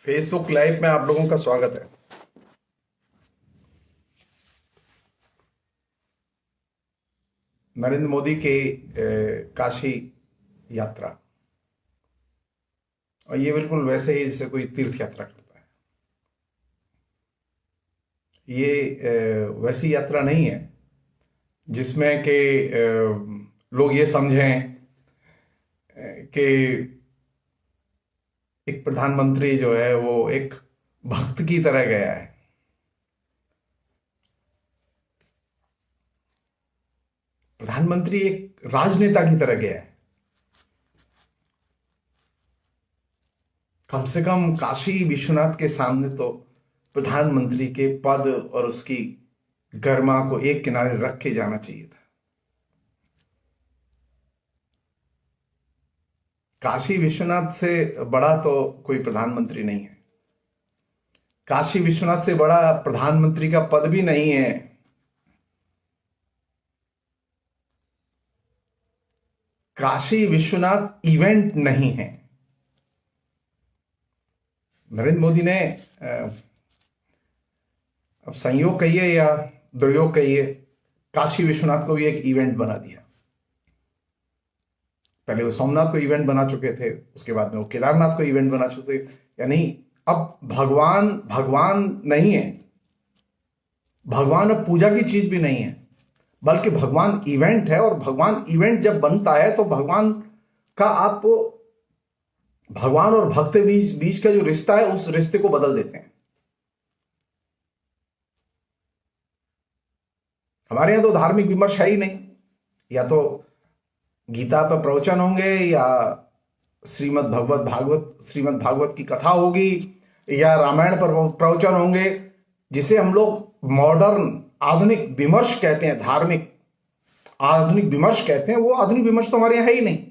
Facebook live में आप लोगों का स्वागत है। नरेंद्र मोदी के काशी यात्रा, और ये बिल्कुल वैसे ही जैसे कोई तीर्थ यात्रा करता है। ये वैसी यात्रा नहीं है जिसमें कि लोग ये समझें कि एक प्रधानमंत्री जो है वो एक भक्त की तरह गया है। प्रधानमंत्री एक राजनेता की तरह गया है। कम से कम काशी विश्वनाथ के सामने तो प्रधानमंत्री के पद और उसकी गरिमा को एक किनारे रख के जाना चाहिए था। काशी विश्वनाथ से बड़ा तो कोई प्रधानमंत्री नहीं है। काशी विश्वनाथ से बड़ा प्रधानमंत्री का पद भी नहीं है। काशी विश्वनाथ इवेंट नहीं है। नरेंद्र मोदी ने अब संयोग कहिए या दुर्योग कहिए, काशी विश्वनाथ को भी एक इवेंट बना दिया। पहले वो सोमनाथ को इवेंट बना चुके थे, उसके बाद में वो केदारनाथ को इवेंट बना चुके थे। यानी अब भगवान नहीं है। भगवान अब पूजा की चीज भी नहीं है, बल्कि भगवान इवेंट है। और भगवान इवेंट जब बनता है तो भगवान का आप भगवान और भक्त बीच का जो रिश्ता है उस रिश्ते को बदल देते हैं। हमारे यहां तो धार्मिक विमर्श है ही नहीं। या तो गीता पर प्रवचन होंगे, या श्रीमद् भागवत की कथा होगी, या रामायण पर प्रवचन होंगे, जिसे हम लोग मॉडर्न आधुनिक विमर्श कहते हैं, धार्मिक आधुनिक विमर्श कहते हैं। वो आधुनिक विमर्श तो हमारे यहां है ही नहीं।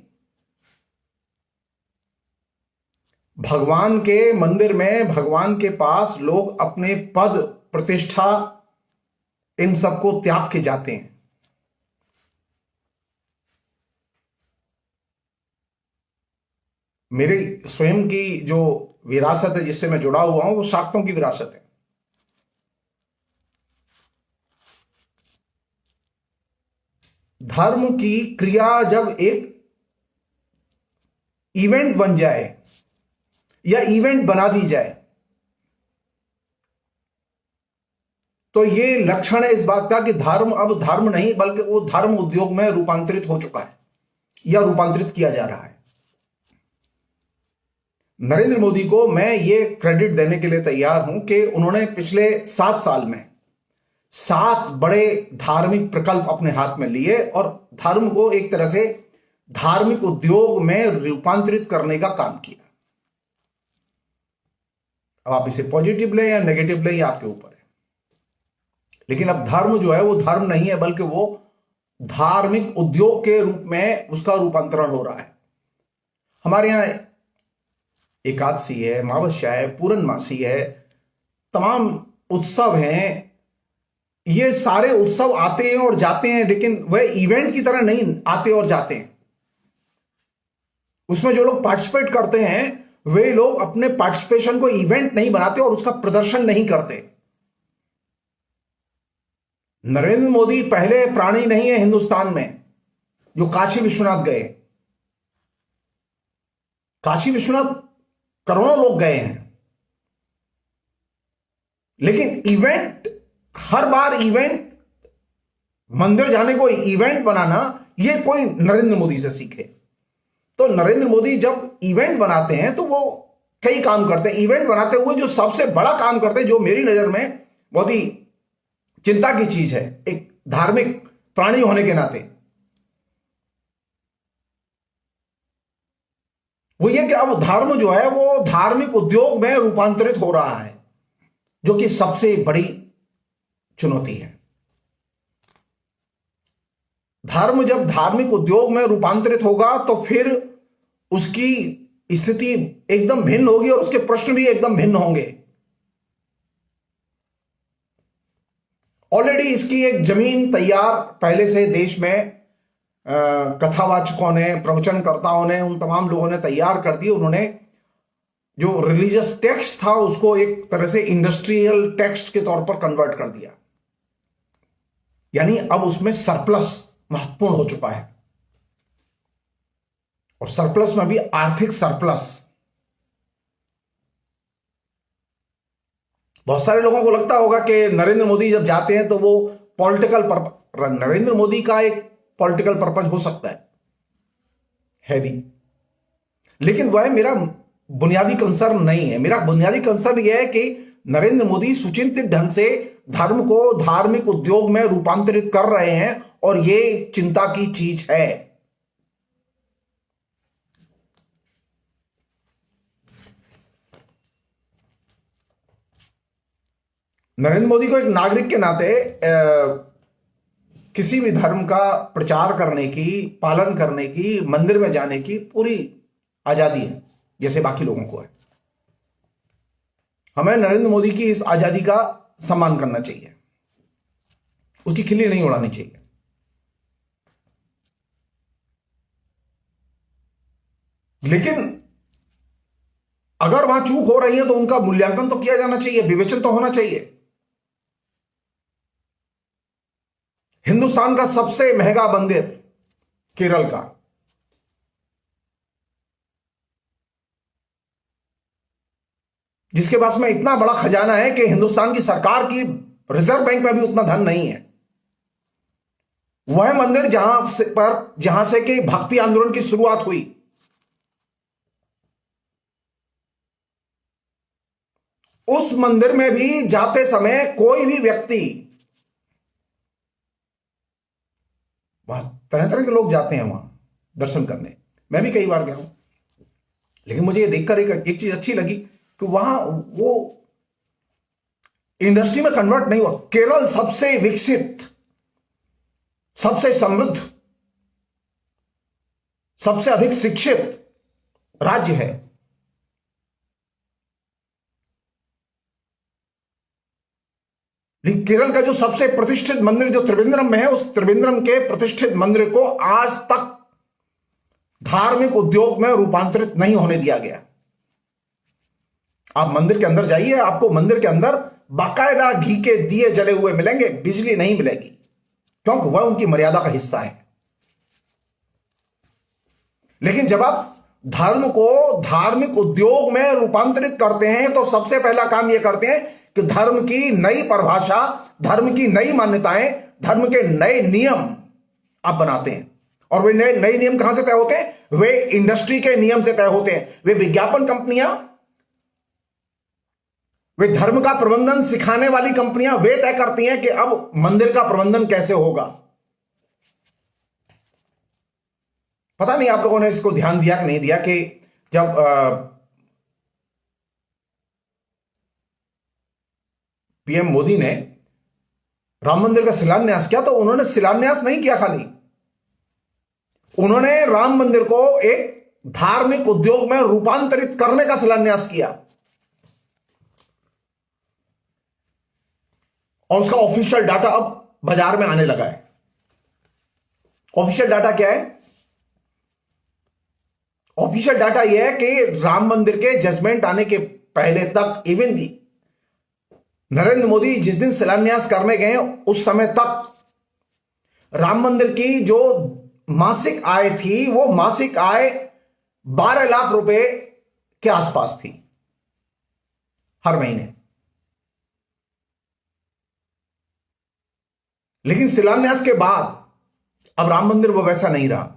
भगवान के मंदिर में, भगवान के पास लोग अपने पद प्रतिष्ठा इन सबको त्याग के जाते हैं। मेरी स्वयं की जो विरासत है, जिससे मैं जुड़ा हुआ हूं, वो शाक्तों की विरासत है। धर्म की क्रिया जब एक इवेंट बन जाए या इवेंट बना दी जाए, तो ये लक्षण है इस बात का कि धर्म अब धर्म नहीं, बल्कि वो धर्म उद्योग में रूपांतरित हो चुका है या रूपांतरित किया जा रहा है। नरेंद्र मोदी को मैं ये क्रेडिट देने के लिए तैयार हूं कि उन्होंने पिछले 7 साल में 7 बड़े धार्मिक प्रकल्प अपने हाथ में लिए और धर्म को एक तरह से धार्मिक उद्योग में रूपांतरित करने का काम किया। अब आप इसे पॉजिटिव लें या नेगेटिव लें, ये आपके ऊपर है। लेकिन अब धर्म जो है वो धर्म नहीं है, बल्कि वो धार्मिक उद्योग के रूप में उसका रूपांतरण हो रहा है। हमारे यहां एकादशी है, अमावस्या है, पूर्णमासी है, तमाम उत्सव हैं। ये सारे उत्सव आते हैं और जाते हैं, लेकिन वह इवेंट की तरह नहीं आते और जाते हैं। उसमें जो लोग पार्टिसिपेट करते हैं वे लोग अपने पार्टिसिपेशन को इवेंट नहीं बनाते और उसका प्रदर्शन नहीं करते। नरेंद्र मोदी पहले प्राणी नहीं है हिंदुस्तान में जो काशी विश्वनाथ गए। काशी विश्वनाथ करोड़ों लोग गए हैं, लेकिन इवेंट, हर बार इवेंट, मंदिर जाने को इवेंट बनाना, यह कोई नरेंद्र मोदी से सीखे। तो नरेंद्र मोदी जब इवेंट बनाते हैं तो वो कई काम करते हैं। इवेंट बनाते हुए जो सबसे बड़ा काम करते हैं, जो मेरी नजर में बहुत ही चिंता की चीज है एक धार्मिक प्राणी होने के नाते, वो ये कि अब धर्म जो है वो धार्मिक उद्योग में रूपांतरित हो रहा है, जो कि सबसे बड़ी चुनौती है। धर्म जब धार्मिक उद्योग में रूपांतरित होगा तो फिर उसकी स्थिति एकदम भिन्न होगी और उसके प्रश्न भी एकदम भिन्न होंगे। ऑलरेडी इसकी एक जमीन तैयार पहले से देश में कथावाचकों ने, प्रवचनकर्ताओं ने, उन तमाम लोगों ने तैयार कर दी। उन्होंने जो रिलीजियस टेक्स्ट था उसको एक तरह से इंडस्ट्रियल टेक्स्ट के तौर पर कन्वर्ट कर दिया। यानी अब उसमें सरप्लस महत्वपूर्ण हो चुका है, और सरप्लस में भी आर्थिक सरप्लस। बहुत सारे लोगों को लगता होगा कि नरेंद्र मोदी जब जाते हैं तो वो पॉलिटिकल पर्पज, नरेंद्र मोदी का एक पॉलिटिकल पर्पज हो सकता है भी, लेकिन वह मेरा बुनियादी कंसर्न नहीं है। मेरा बुनियादी कंसर्न यह है कि नरेंद्र मोदी सुचिंतित ढंग से धर्म को धार्मिक उद्योग में रूपांतरित कर रहे हैं, और यह चिंता की चीज है। नरेंद्र मोदी को एक नागरिक के नाते किसी भी धर्म का प्रचार करने की, पालन करने की, मंदिर में जाने की पूरी आजादी है, जैसे बाकी लोगों को है। हमें नरेंद्र मोदी की इस आजादी का सम्मान करना चाहिए, उसकी खिल्ली नहीं उड़ानी चाहिए। लेकिन अगर वहां चूक हो रही है तो उनका मूल्यांकन तो किया जाना चाहिए, विवेचन तो होना चाहिए। हिंदुस्तान का सबसे महंगा मंदिर केरल का, जिसके पास में इतना बड़ा खजाना है कि हिंदुस्तान की सरकार की रिजर्व बैंक में भी उतना धन नहीं है, वह मंदिर जहां से कि भक्ति आंदोलन की शुरुआत हुई, उस मंदिर में भी जाते समय कोई भी व्यक्ति, वहां तरह तरह के लोग जाते हैं वहां दर्शन करने, मैं भी कई बार गया हूं, लेकिन मुझे ये देखकर एक चीज अच्छी लगी कि वहां वो इंडस्ट्री में कन्वर्ट नहीं हुआ। केरल सबसे विकसित, सबसे समृद्ध, सबसे अधिक शिक्षित राज्य है, लेकिन केरल का जो सबसे प्रतिष्ठित मंदिर जो त्रिवेंद्रम में है, उस त्रिवेंद्रम के प्रतिष्ठित मंदिर को आज तक धार्मिक उद्योग में रूपांतरित नहीं होने दिया गया। आप मंदिर के अंदर जाइए, आपको मंदिर के अंदर बाकायदा घी के दिए जले हुए मिलेंगे, बिजली नहीं मिलेगी, क्योंकि वह उनकी मर्यादा का हिस्सा है। लेकिन जब आप धर्म को धार्मिक उद्योग में रूपांतरित करते हैं तो सबसे पहला काम यह करते हैं कि धर्म की नई परिभाषा, धर्म की नई मान्यताएं, धर्म के नए नियम आप बनाते हैं। और वे नए नियम कहां से तय होते हैं? वे इंडस्ट्री के नियम से तय होते हैं। वे विज्ञापन कंपनियां, वे धर्म का प्रबंधन सिखाने वाली कंपनियां वे तय करती हैं कि अब मंदिर का प्रबंधन कैसे होगा। पता नहीं आप लोगों ने इसको ध्यान दिया कि नहीं दिया कि जब पीएम मोदी ने राम मंदिर का शिलान्यास किया तो उन्होंने शिलान्यास नहीं किया खाली, उन्होंने राम मंदिर को एक धार्मिक उद्योग में रूपांतरित करने का शिलान्यास किया, और उसका ऑफिशियल डाटा अब बाजार में आने लगा है। ऑफिशियल डाटा क्या है? ऑफिशियल डाटा यह है कि राम मंदिर के जजमेंट आने के पहले तक, इवन भी नरेंद्र मोदी जिस दिन शिलान्यास करने गए उस समय तक राम मंदिर की जो मासिक आय थी वो मासिक आय 12 लाख रुपए के आसपास थी हर महीने। लेकिन शिलान्यास के बाद अब राम मंदिर वो वैसा नहीं रहा।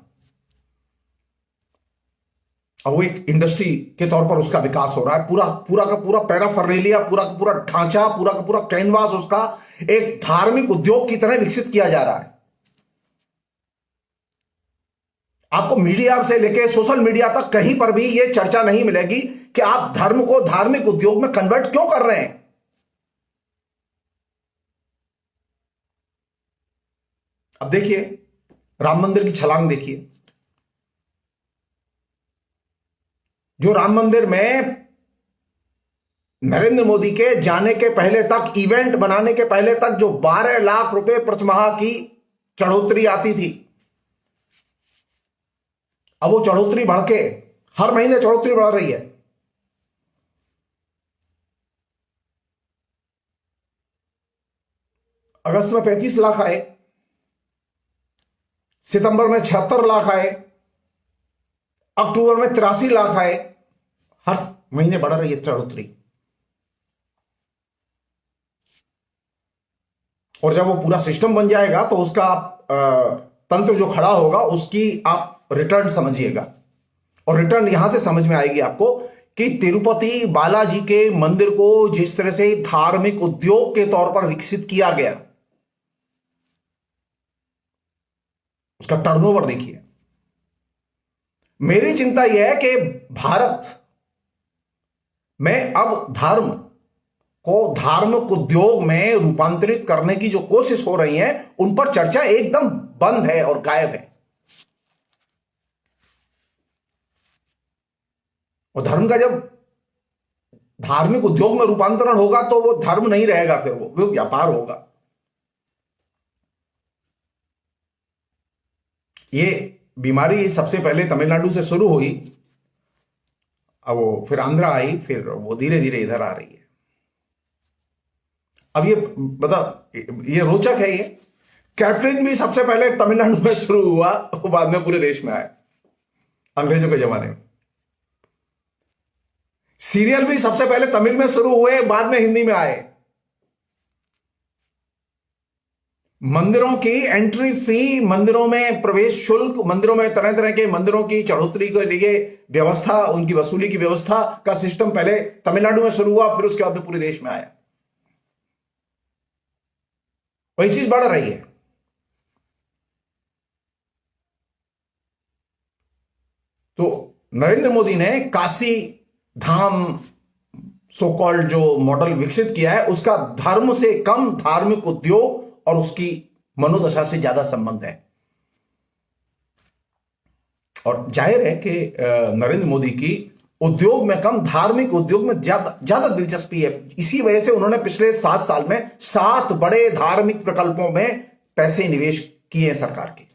अब वो एक इंडस्ट्री के तौर पर उसका विकास हो रहा है। पूरा का पूरा पैराफर्नेलिया, पूरा का पूरा ढांचा, पूरा का पूरा कैनवास उसका एक धार्मिक उद्योग की तरह विकसित किया जा रहा है। आपको मीडिया से लेकर सोशल मीडिया तक कहीं पर भी यह चर्चा नहीं मिलेगी कि आप धर्म को धार्मिक उद्योग में कन्वर्ट क्यों कर रहे हैं। अब देखिए राम मंदिर की छलांग देखिए। जो राम मंदिर में नरेंद्र मोदी के जाने के पहले तक, इवेंट बनाने के पहले तक जो 12 लाख रुपए प्रतिमाह की चढ़ोतरी आती थी, अब वो चढ़ोतरी बढ़ के हर महीने चढ़ोतरी बढ़ रही है। अगस्त में 35 लाख आए, सितंबर में 76 लाख आए, अक्टूबर में 83 लाख आए। हर महीने बढ़ रही है बढ़ोतरी। और जब वो पूरा सिस्टम बन जाएगा तो उसका तंत्र जो खड़ा होगा उसकी आप रिटर्न समझिएगा। और रिटर्न यहां से समझ में आएगी आपको कि तिरुपति बालाजी के मंदिर को जिस तरह से धार्मिक उद्योग के तौर पर विकसित किया गया, उसका टर्नओवर देखिए। मेरी चिंता यह है कि भारत में अब धर्म को धार्मिक उद्योग में रूपांतरित करने की जो कोशिश हो रही है, उन पर चर्चा एकदम बंद है और गायब है। और धर्म का जब धार्मिक उद्योग में रूपांतरण होगा तो वो धर्म नहीं रहेगा, फिर वो व्यापार होगा। ये बीमारी सबसे पहले तमिलनाडु से शुरू हुई, अब वो फिर आंध्रा आई, फिर वो धीरे धीरे इधर आ रही है। अब ये बता, ये रोचक है। ये कैटरिंग भी सबसे पहले तमिलनाडु में शुरू हुआ, वो बाद में पूरे देश में आया अंग्रेजों के जमाने में। सीरियल भी सबसे पहले तमिल में शुरू हुए, बाद में हिंदी में आए। मंदिरों की एंट्री फी, मंदिरों में प्रवेश शुल्क, मंदिरों में तरह तरह के मंदिरों की चढ़ोतरी के लिए व्यवस्था, उनकी वसूली की व्यवस्था का सिस्टम पहले तमिलनाडु में शुरू हुआ, फिर उसके बाद पूरे देश में आया। वही चीज बढ़ रही है। तो नरेंद्र मोदी ने काशी धाम सो कॉल्ड जो मॉडल विकसित किया है, उसका धर्म से कम धार्मिक उद्योग और उसकी मनोदशा से ज्यादा संबंध है। और जाहिर है कि नरेंद्र मोदी की उद्योग में कम, धार्मिक उद्योग में ज्यादा दिलचस्पी है। इसी वजह से उन्होंने पिछले 7 साल में 7 बड़े धार्मिक प्रकल्पों में पैसे निवेश किए हैं सरकार के।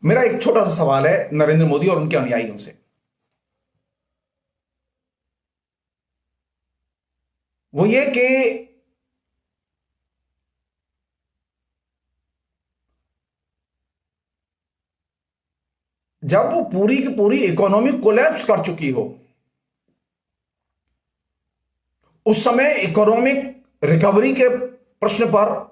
मेरा एक छोटा सा सवाल है नरेंद्र मोदी और उनके अनुयायियों से, वो ये कि जब वो पूरी की पूरी इकोनॉमी कोलैप्स कर चुकी हो, उस समय इकोनॉमिक रिकवरी के प्रश्न पर,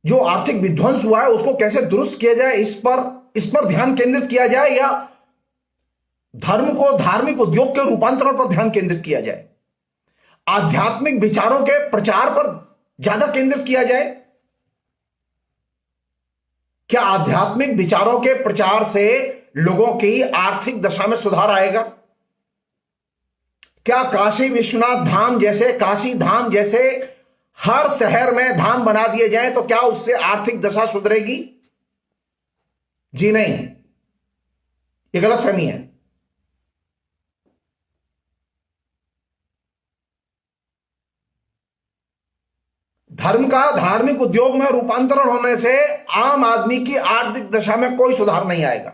जो आर्थिक विध्वंस हुआ है उसको कैसे दुरुस्त किया जाए, इस पर ध्यान केंद्रित किया जाए, या धर्म को धार्मिक उद्योग के रूपांतरण पर ध्यान केंद्रित किया जाए, आध्यात्मिक विचारों के प्रचार पर ज्यादा केंद्रित किया जाए। क्या आध्यात्मिक विचारों के प्रचार से लोगों की आर्थिक दशा में सुधार आएगा? क्या काशी विश्वनाथ धाम जैसे, काशी धाम जैसे हर शहर में धाम बना दिए जाएं तो क्या उससे आर्थिक दशा सुधरेगी? जी नहीं, ये गलतफहमी है। धर्म का धार्मिक उद्योग में रूपांतरण होने से आम आदमी की आर्थिक दशा में कोई सुधार नहीं आएगा।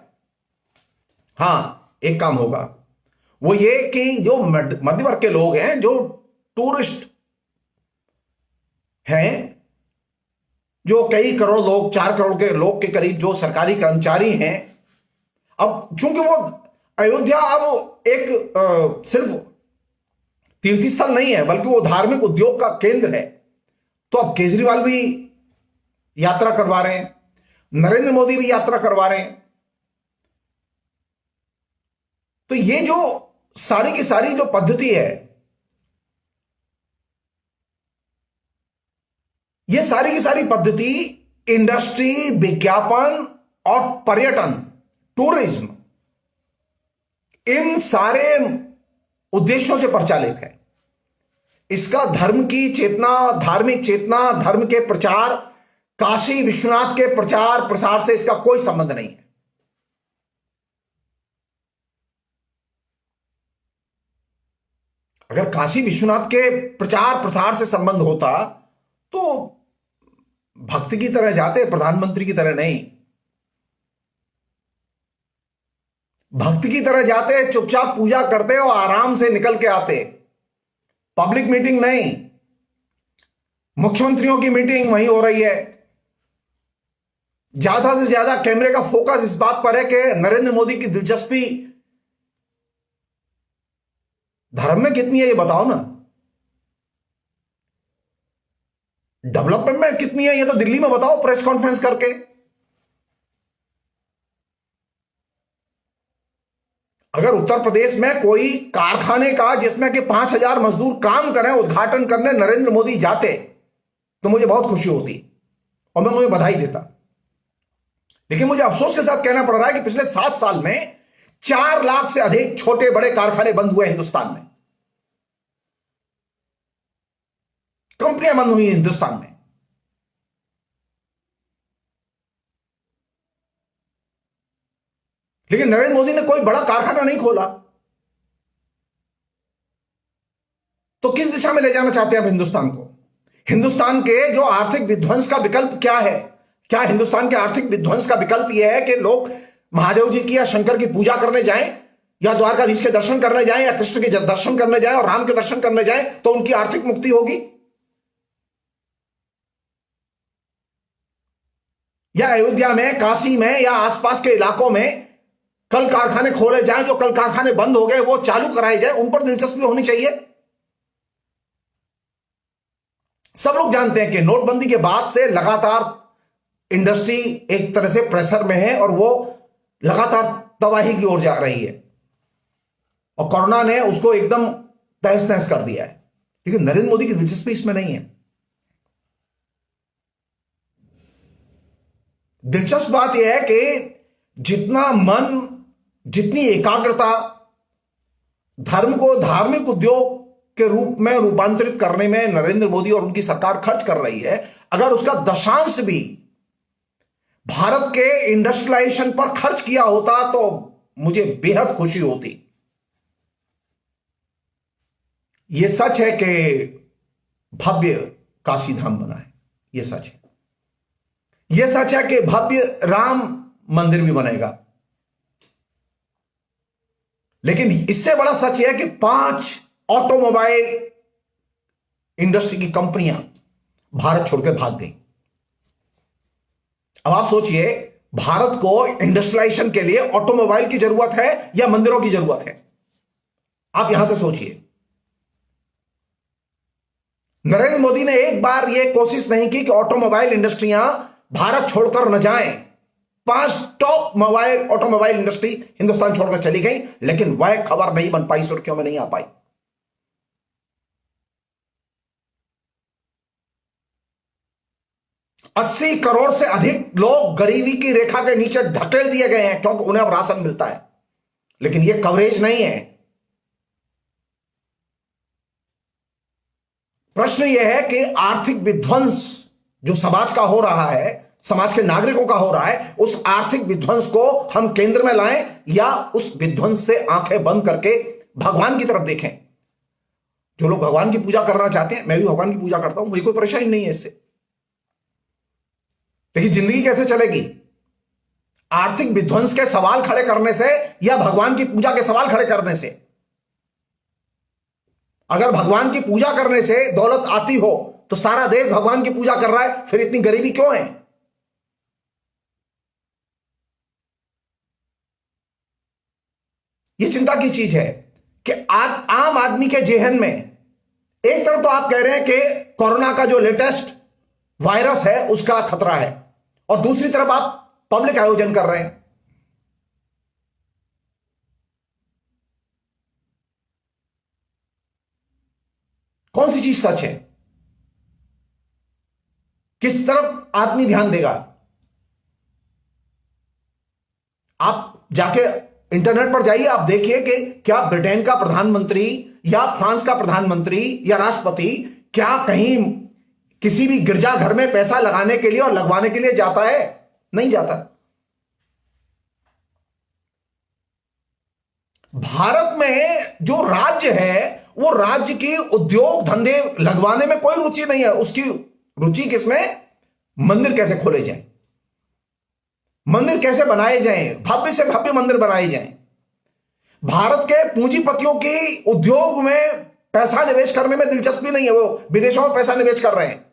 हां, एक काम होगा, वो ये कि जो मध्य वर्ग के लोग हैं, जो टूरिस्ट हैं, जो कई करोड़ लोग, 4 करोड़ के लोग के करीब जो सरकारी कर्मचारी हैं, अब चूंकि वो अयोध्या अब एक सिर्फ तीर्थ स्थल नहीं है बल्कि वो धार्मिक उद्योग का केंद्र है, तो अब केजरीवाल भी यात्रा करवा रहे हैं, नरेंद्र मोदी भी यात्रा करवा रहे हैं। तो ये जो सारी की सारी जो पद्धति है, ये सारी की सारी पद्धति इंडस्ट्री, विज्ञापन और पर्यटन, टूरिज्म, इन सारे उद्देश्यों से परिचालित है। इसका धर्म की चेतना, धार्मिक चेतना, धर्म के प्रचार, काशी विश्वनाथ के प्रचार प्रसार से इसका कोई संबंध नहीं है। अगर काशी विश्वनाथ के प्रचार प्रसार से संबंध होता तो भक्त की तरह जाते, प्रधानमंत्री की तरह नहीं। भक्त की तरह जाते, चुपचाप पूजा करते और आराम से निकल के आते। पब्लिक मीटिंग नहीं, मुख्यमंत्रियों की मीटिंग वहीं हो रही है। ज्यादा से ज्यादा कैमरे का फोकस इस बात पर है कि नरेंद्र मोदी की दिलचस्पी धर्म में कितनी है, ये बताओ ना। डेवलपमेंट में कितनी है, ये तो दिल्ली में बताओ प्रेस कॉन्फ्रेंस करके। अगर उत्तर प्रदेश में कोई कारखाने का जिसमें कि 5,000 मजदूर काम करें, उद्घाटन करने नरेंद्र मोदी जाते तो मुझे बहुत खुशी होती और मैं मुझे बधाई देता। लेकिन मुझे अफसोस के साथ कहना पड़ रहा है कि पिछले 7 साल में 4 लाख से अधिक छोटे बड़े कारखाने बंद हुए हिंदुस्तान में, कंपनियां बंद हुई हिंदुस्तान में। लेकिन नरेंद्र मोदी ने कोई बड़ा कारखाना नहीं खोला। तो किस दिशा में ले जाना चाहते हैं आप हिंदुस्तान को? हिंदुस्तान के जो आर्थिक विध्वंस का विकल्प क्या है? क्या हिंदुस्तान के आर्थिक विध्वंस का विकल्प यह है कि लोग महादेव जी की या शंकर की पूजा करने जाएं, या द्वारकाधीश के दर्शन करने जाएं, या कृष्ण के दर्शन करने जाएं और राम के दर्शन करने जाएं तो उनकी आर्थिक मुक्ति होगी? या अयोध्या में, काशी में या आसपास के इलाकों में कल कारखाने खोले जाएं, जो कल कारखाने बंद हो गए वो चालू कराए जाए, उन पर दिलचस्पी होनी चाहिए। सब लोग जानते हैं कि नोटबंदी के बाद से लगातार इंडस्ट्री एक तरह से प्रेशर में है और वो लगातार तबाही की ओर जा रही है और कोरोना ने उसको एकदम तहस नहस कर दिया है। लेकिन नरेंद्र मोदी की दिलचस्पी इसमें नहीं है। दिलचस्प बात यह है कि जितना मन, जितनी एकाग्रता धर्म को धार्मिक उद्योग के रूप में रूपांतरित करने में नरेंद्र मोदी और उनकी सरकार खर्च कर रही है, अगर उसका दशांश भी भारत के इंडस्ट्रियलाइजेशन पर खर्च किया होता तो मुझे बेहद खुशी होती। यह सच है कि भव्य काशी धाम बना है, यह सच है। यह सच है कि भव्य राम मंदिर भी बनेगा। लेकिन इससे बड़ा सच यह है कि 5 ऑटोमोबाइल इंडस्ट्री की कंपनियां भारत छोड़कर भाग गई। अब आप सोचिए, भारत को इंडस्ट्रियलाइजेशन के लिए ऑटोमोबाइल की जरूरत है या मंदिरों की जरूरत है? आप यहां से सोचिए। नरेंद्र मोदी ने एक बार यह कोशिश नहीं की कि ऑटोमोबाइल इंडस्ट्रियां भारत छोड़कर न जाएं। 5 टॉप ऑटोमोबाइल इंडस्ट्री हिंदुस्तान छोड़कर चली गई, लेकिन वह खबर नहीं बन पाई, सुर्खियों में नहीं आ पाई। अस्सी करोड़ से अधिक लोग गरीबी की रेखा के नीचे ढकेल दिए गए हैं क्योंकि उन्हें अब राशन मिलता है, लेकिन यह कवरेज नहीं है। प्रश्न यह है कि आर्थिक विध्वंस जो समाज का हो रहा है, समाज के नागरिकों का हो रहा है, उस आर्थिक विध्वंस को हम केंद्र में लाएं या उस विध्वंस से आंखें बंद करके भगवान की तरफ देखें। जो लोग भगवान की पूजा करना चाहते हैं, मैं भी भगवान की पूजा करता हूं, मुझे कोई परेशानी नहीं है इससे, लेकिन जिंदगी कैसे चलेगी? आर्थिक विध्वंस के सवाल खड़े करने से या भगवान की पूजा के सवाल खड़े करने से? अगर भगवान की पूजा करने से दौलत आती हो तो सारा देश भगवान की पूजा कर रहा है, फिर इतनी गरीबी क्यों है? यह चिंता की चीज है कि आम आदमी के जेहन में एक तरफ तो आप कह रहे हैं कि कोरोना का जो लेटेस्ट वायरस है उसका खतरा है, और दूसरी तरफ आप पब्लिक आयोजन कर रहे हैं। कौन सी चीज सच है? किस तरफ आदमी ध्यान देगा? आप जाके इंटरनेट पर जाइए, आप देखिए कि क्या ब्रिटेन का प्रधानमंत्री या फ्रांस का प्रधानमंत्री या राष्ट्रपति क्या कहीं किसी भी गिरजाघर में पैसा लगाने के लिए और लगवाने के लिए जाता है? नहीं जाता। भारत में जो राज्य है वो राज्य की उद्योग धंधे लगवाने में कोई रुचि नहीं है। उसकी रुचि किसमें? मंदिर कैसे खोले जाएं, मंदिर कैसे बनाए जाएं, भव्य से भव्य मंदिर बनाए जाएं। भारत के पूंजीपतियों की उद्योग में पैसा निवेश करने में दिलचस्पी नहीं है, वो विदेशों में पैसा निवेश कर रहे हैं,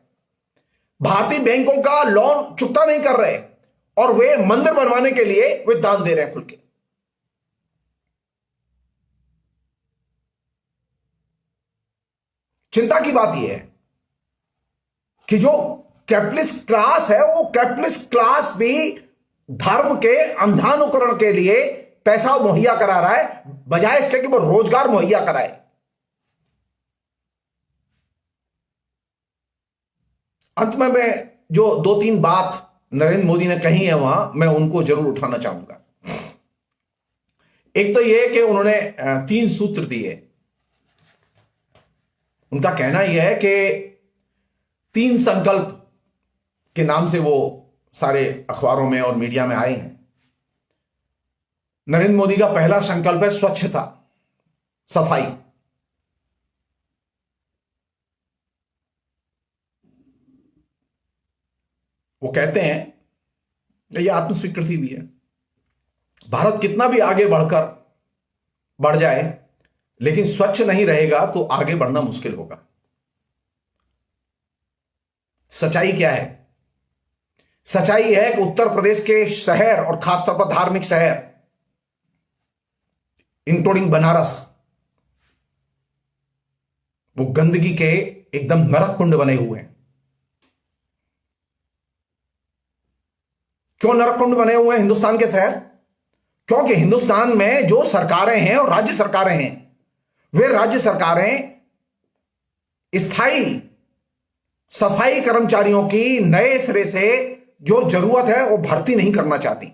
भारतीय बैंकों का लोन चुकता नहीं कर रहे, और वे मंदिर बनवाने के लिए वे दान दे रहे हैं खुल के। चिंता की बात यह है कि जो कैपिटलिस्ट क्लास है, वो कैपिटलिस्ट क्लास भी धर्म के अंधानुकरण के लिए पैसा मुहैया करा रहा है, बजाय इसके कि वो रोजगार मुहैया कराए। अंत में मैं जो दो तीन बात नरेंद्र मोदी ने कही है वहां, मैं उनको जरूर उठाना चाहूंगा। एक तो यह कि उन्होंने 3 सूत्र दिए। उनका कहना यह है कि 3 संकल्प के नाम से वो सारे अखबारों में और मीडिया में आए हैं। नरेंद्र मोदी का पहला संकल्प है स्वच्छता, सफाई। वो कहते हैं, ये आत्मस्वीकृति भी है, भारत कितना भी आगे बढ़ जाए, लेकिन स्वच्छ नहीं रहेगा तो आगे बढ़ना मुश्किल होगा। सच्चाई क्या है? सच्चाई है कि उत्तर प्रदेश के शहर, और खासतौर पर धार्मिक शहर इंक्लूडिंग बनारस, वो गंदगी के एकदम नरक कुंड बने हुए हैं। क्यों नरक कुंड बने हुए हैं हिंदुस्तान के शहर? क्योंकि हिंदुस्तान में जो सरकारें हैं और राज्य सरकारें हैं, वे राज्य सरकारें स्थायी सफाई कर्मचारियों की नए सिरे से जो जरूरत है वो भर्ती नहीं करना चाहती।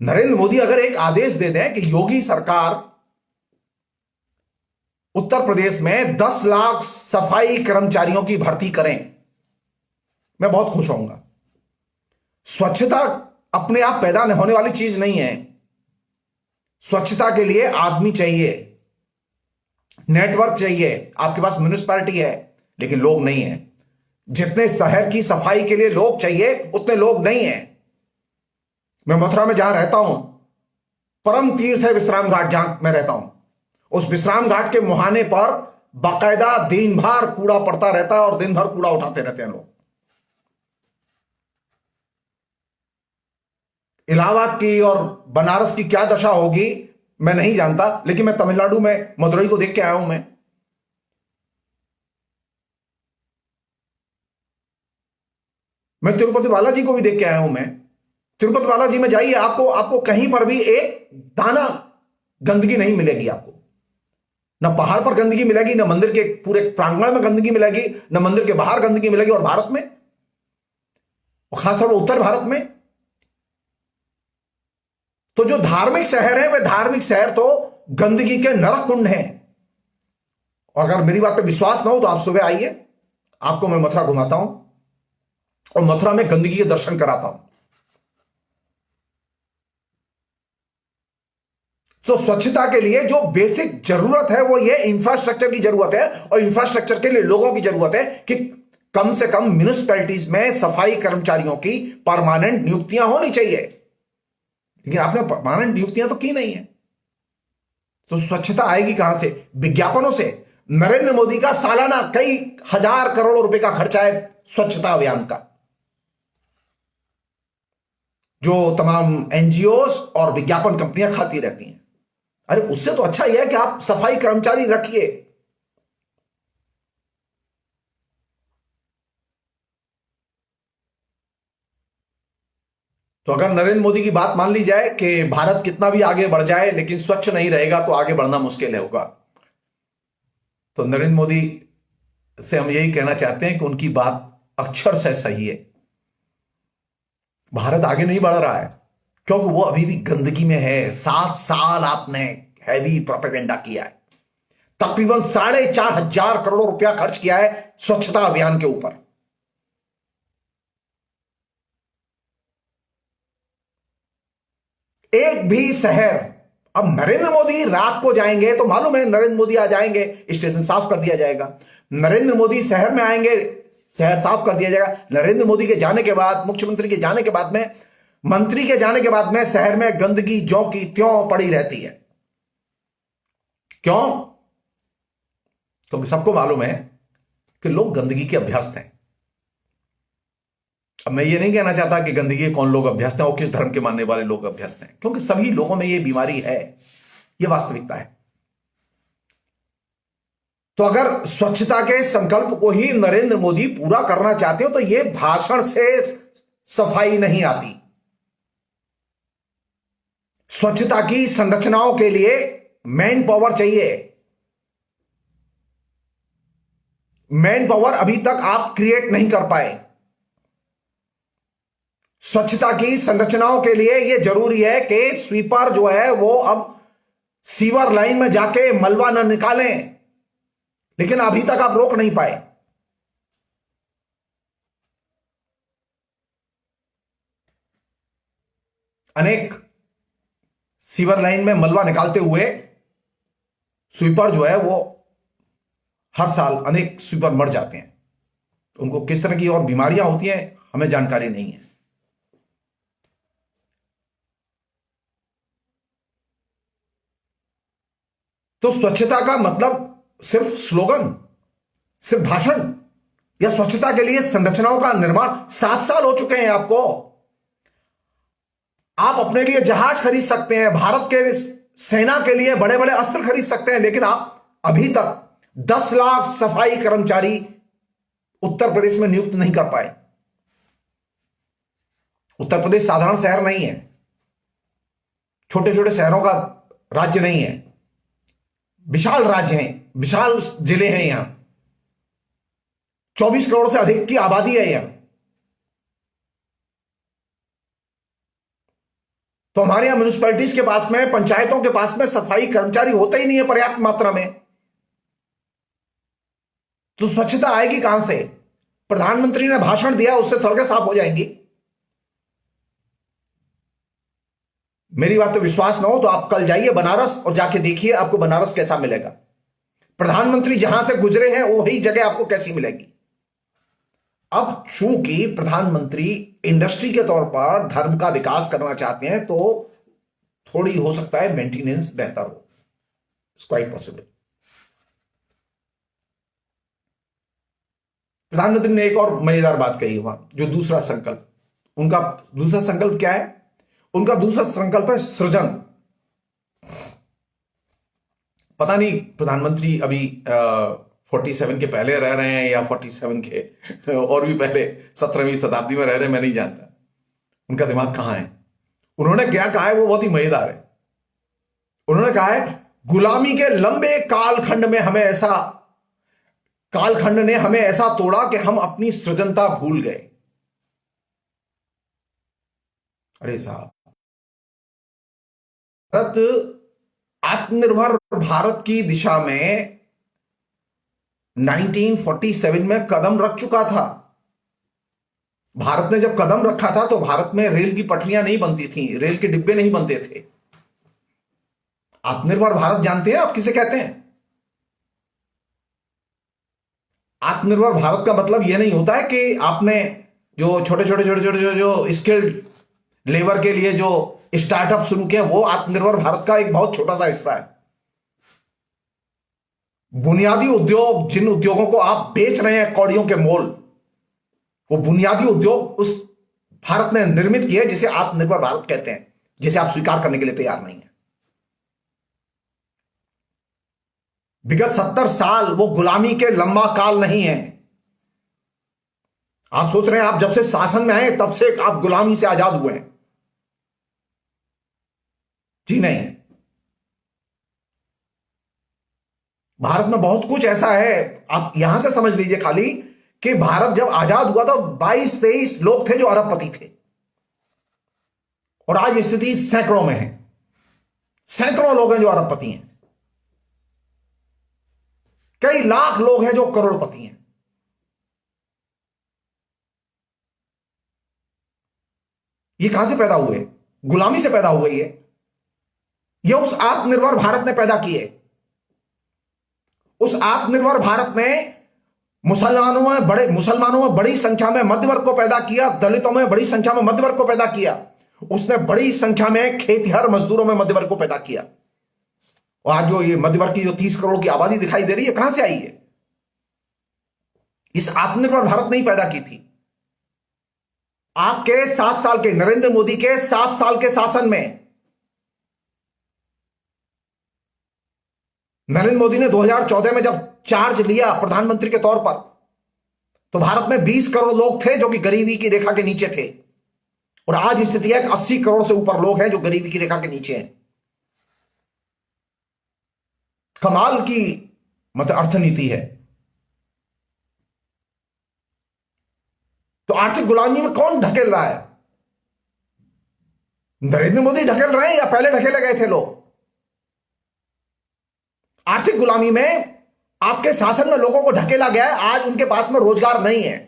नरेंद्र मोदी अगर एक आदेश दे दें कि योगी सरकार उत्तर प्रदेश में 10 लाख सफाई कर्मचारियों की भर्ती करें, मैं बहुत खुश होऊंगा। स्वच्छता अपने आप पैदा होने वाली चीज नहीं है। स्वच्छता के लिए आदमी चाहिए, नेटवर्क चाहिए। आपके पास म्युनिसिपैलिटी है लेकिन लोग नहीं है। जितने शहर की सफाई के लिए लोग चाहिए उतने लोग नहीं है। मैं मथुरा में जहां रहता हूं, परम तीर्थ है विश्राम घाट, जहां मैं रहता हूं, उस विश्राम घाट के मुहाने पर बाकायदा दिन भर कूड़ा पड़ता रहता है और दिन भर कूड़ा उठाते रहते हैं लोग। इलाहाबाद की और बनारस की क्या दशा होगी मैं नहीं जानता, लेकिन मैं तमिलनाडु में मदुरई को देख के आया हूं। मैं तिरुपति बालाजी को भी देख के आया हूं। मैं तिरुपति बालाजी में जाइए, आपको कहीं पर भी एक दाना गंदगी नहीं मिलेगी। आपको ना पहाड़ पर गंदगी मिलेगी, ना मंदिर के पूरे प्रांगण में गंदगी मिलेगी, ना मंदिर के बाहर गंदगी मिलेगी। और भारत में, और खासतौर पर उत्तर भारत में, तो जो धार्मिक शहर है वे धार्मिक शहर तो गंदगी के नरक कुंड हैं। और अगर मेरी बात पे विश्वास ना हो तो आप सुबह आइए, आपको मैं मथुरा घुमाता हूं और मथुरा में गंदगी के दर्शन कराता हूं। तो स्वच्छता के लिए जो बेसिक जरूरत है वो ये इंफ्रास्ट्रक्चर की जरूरत है, और इंफ्रास्ट्रक्चर के लिए लोगों की जरूरत है कि कम से कम म्युनिसिपैलिटीज में सफाई कर्मचारियों की परमानेंट नियुक्तियां होनी चाहिए। लेकिन आपने परमानेंट नियुक्तियां तो की नहीं है, तो स्वच्छता आएगी कहां से? विज्ञापनों से। नरेंद्र मोदी का सालाना कई हजार करोड़ रुपए का खर्चा है स्वच्छता अभियान का, जो तमाम एनजीओस और विज्ञापन कंपनियां खाती रहती हैं। अरे उससे तो अच्छा यह है कि आप सफाई कर्मचारी रखिए। तो अगर नरेंद्र मोदी की बात मान ली जाए कि भारत कितना भी आगे बढ़ जाए लेकिन स्वच्छ नहीं रहेगा तो आगे बढ़ना मुश्किल होगा, तो नरेंद्र मोदी से हम यही कहना चाहते हैं कि उनकी बात अक्षर से सही है। भारत आगे नहीं बढ़ रहा है क्योंकि वो अभी भी गंदगी में है। 7 साल आपने हैवी प्रोपेगेंडा किया है, तकरीबन 4,500 करोड़ रुपया खर्च किया है स्वच्छता अभियान के ऊपर। एक भी शहर, अब नरेंद्र मोदी रात को जाएंगे तो मालूम है नरेंद्र मोदी आ जाएंगे, स्टेशन साफ कर दिया जाएगा। नरेंद्र मोदी शहर में आएंगे, शहर साफ कर दिया जाएगा। नरेंद्र मोदी के जाने के बाद, मुख्यमंत्री के जाने के बाद में मंत्री के जाने के बाद में शहर में गंदगी ज्यों की त्यों पड़ी रहती है। क्यों? क्योंकि सबको मालूम है कि लोग गंदगी के अभ्यस्त हैं। अब मैं ये नहीं कहना चाहता कि गंदगी के कौन लोग अभ्यस्त हैं और किस धर्म के मानने वाले लोग अभ्यस्त हैं, क्योंकि सभी लोगों में ये बीमारी है, ये वास्तविकता है। तो अगर स्वच्छता के संकल्प को ही नरेंद्र मोदी पूरा करना चाहते हो तो ये भाषण से सफाई नहीं आती। स्वच्छता की संरचनाओं के लिए मैन पावर चाहिए। मैन पावर अभी तक आप क्रिएट नहीं कर पाए। स्वच्छता की संरचनाओं के लिए यह जरूरी है कि स्वीपर जो है वो अब सीवर लाइन में जाके मलबा न निकालें, लेकिन अभी तक आप रोक नहीं पाए। अनेक सीवर लाइन में मलबा निकालते हुए स्वीपर जो है वो हर साल अनेक स्वीपर मर जाते हैं। उनको किस तरह की और बीमारियां होती हैं हमें जानकारी नहीं है। तो स्वच्छता का मतलब सिर्फ स्लोगन, सिर्फ भाषण या स्वच्छता के लिए संरचनाओं का निर्माण? 7 साल हो चुके हैं आपको। आप अपने लिए जहाज खरीद सकते हैं, भारत के सेना के लिए बड़े बड़े अस्त्र खरीद सकते हैं, लेकिन आप अभी तक 10 लाख सफाई कर्मचारी उत्तर प्रदेश में नियुक्त नहीं कर पाए। उत्तर प्रदेश साधारण शहर नहीं है, छोटे छोटे शहरों का राज्य नहीं है, विशाल राज्य हैं, विशाल जिले हैं। यहां 24 करोड़ से अधिक की आबादी है यहां। तो हमारे यहां म्यूनिसिपैलिटीज के पास में, पंचायतों के पास में सफाई कर्मचारी होते ही नहीं है पर्याप्त मात्रा में। तो स्वच्छता आएगी कहां से? प्रधानमंत्री ने भाषण दिया उससे सड़कें साफ हो जाएंगी? मेरी बात पे विश्वास ना हो तो आप कल जाइए बनारस और जाके देखिए आपको बनारस कैसा मिलेगा। प्रधानमंत्री जहां से गुजरे हैं वही जगह आपको कैसी मिलेगी। अब चूंकि प्रधानमंत्री इंडस्ट्री के तौर पर धर्म का विकास करना चाहते हैं तो थोड़ी हो सकता है मेंटेनेंस बेहतर हो। It's quite possible. प्रधानमंत्री ने एक और मजेदार बात कही वहां, जो दूसरा संकल्प, उनका दूसरा संकल्प क्या है? उनका दूसरा संकल्प है सृजन। पता नहीं प्रधानमंत्री अभी 47 के पहले रह रहे हैं या 47 के और भी पहले 17वीं शताब्दी में रह रहे हैं, मैं नहीं जानता उनका दिमाग कहां है। उन्होंने क्या कहा है वो बहुत ही मजेदार है। उन्होंने कहा है गुलामी के लंबे कालखंड में हमें ऐसा, कालखंड ने हमें ऐसा तोड़ा कि हम अपनी सृजनता भूल गए। अरे साहब, भारत आत्मनिर्भर भारत की दिशा में 1947 में कदम रख चुका था। भारत ने जब कदम रखा था तो भारत में रेल की पटरियां नहीं बनती थी, रेल के डिब्बे नहीं बनते थे। आत्मनिर्भर भारत जानते हैं आप किसे कहते हैं? आत्मनिर्भर भारत का मतलब यह नहीं होता है कि आपने जो छोटे छोटे छोटे छोटे जो स्किल्ड लेबर के लिए जो स्टार्टअप शुरू किया वो आत्मनिर्भर भारत का एक बहुत छोटा सा हिस्सा है। बुनियादी उद्योग, जिन उद्योगों को आप बेच रहे हैं कौड़ियों के मोल, वो बुनियादी उद्योग उस भारत ने निर्मित किए जिसे आत्मनिर्भर भारत कहते हैं, जिसे आप स्वीकार करने के लिए तैयार नहीं है। विगत 70 साल वो गुलामी के लंबा काल नहीं है। आप सोच रहे हैं आप जब से शासन में आए तब से आप गुलामी से आजाद हुए हैं? जी नहीं। भारत में बहुत कुछ ऐसा है, आप यहां से समझ लीजिए खाली कि भारत जब आजाद हुआ तो 22-23 लोग थे जो अरबपति थे, और आज स्थिति सैकड़ों में है। सैकड़ों लोग हैं जो अरबपति हैं, कई लाख लोग हैं जो करोड़पति हैं। ये कहां से पैदा हुए? गुलामी से पैदा हुए। ये उस आत्मनिर्भर भारत ने पैदा किए। उस आत्मनिर्भर भारत ने मुसलमानों में बड़ी संख्या में मध्यवर्ग को पैदा किया, दलितों में बड़ी संख्या में मध्यवर्ग को पैदा किया, उसने बड़ी संख्या में खेतिहर मजदूरों में मध्य वर्ग को पैदा किया। और आज जो ये मध्य वर्ग की जो 30 करोड़ की आबादी दिखाई दे रही है, कहां से आई है? इस आत्मनिर्भर भारत ने ही पैदा की थी। आपके 7 साल के, नरेंद्र मोदी के 7 साल के शासन में, नरेंद्र मोदी ने 2014 में जब चार्ज लिया प्रधानमंत्री के तौर पर, तो भारत में 20 करोड़ लोग थे जो कि गरीबी की रेखा के नीचे थे। और आज स्थिति है कि 80 करोड़ से ऊपर लोग हैं जो गरीबी की रेखा के नीचे हैं। कमाल की मतलब अर्थनीति है। तो आर्थिक गुलामी में कौन ढकेल रहा है? नरेंद्र मोदी ढकेल रहे हैं या पहले ढकेले गए थे लोग? आर्थिक गुलामी में आपके शासन में लोगों को ढकेला गया है। आज उनके पास में रोजगार नहीं है।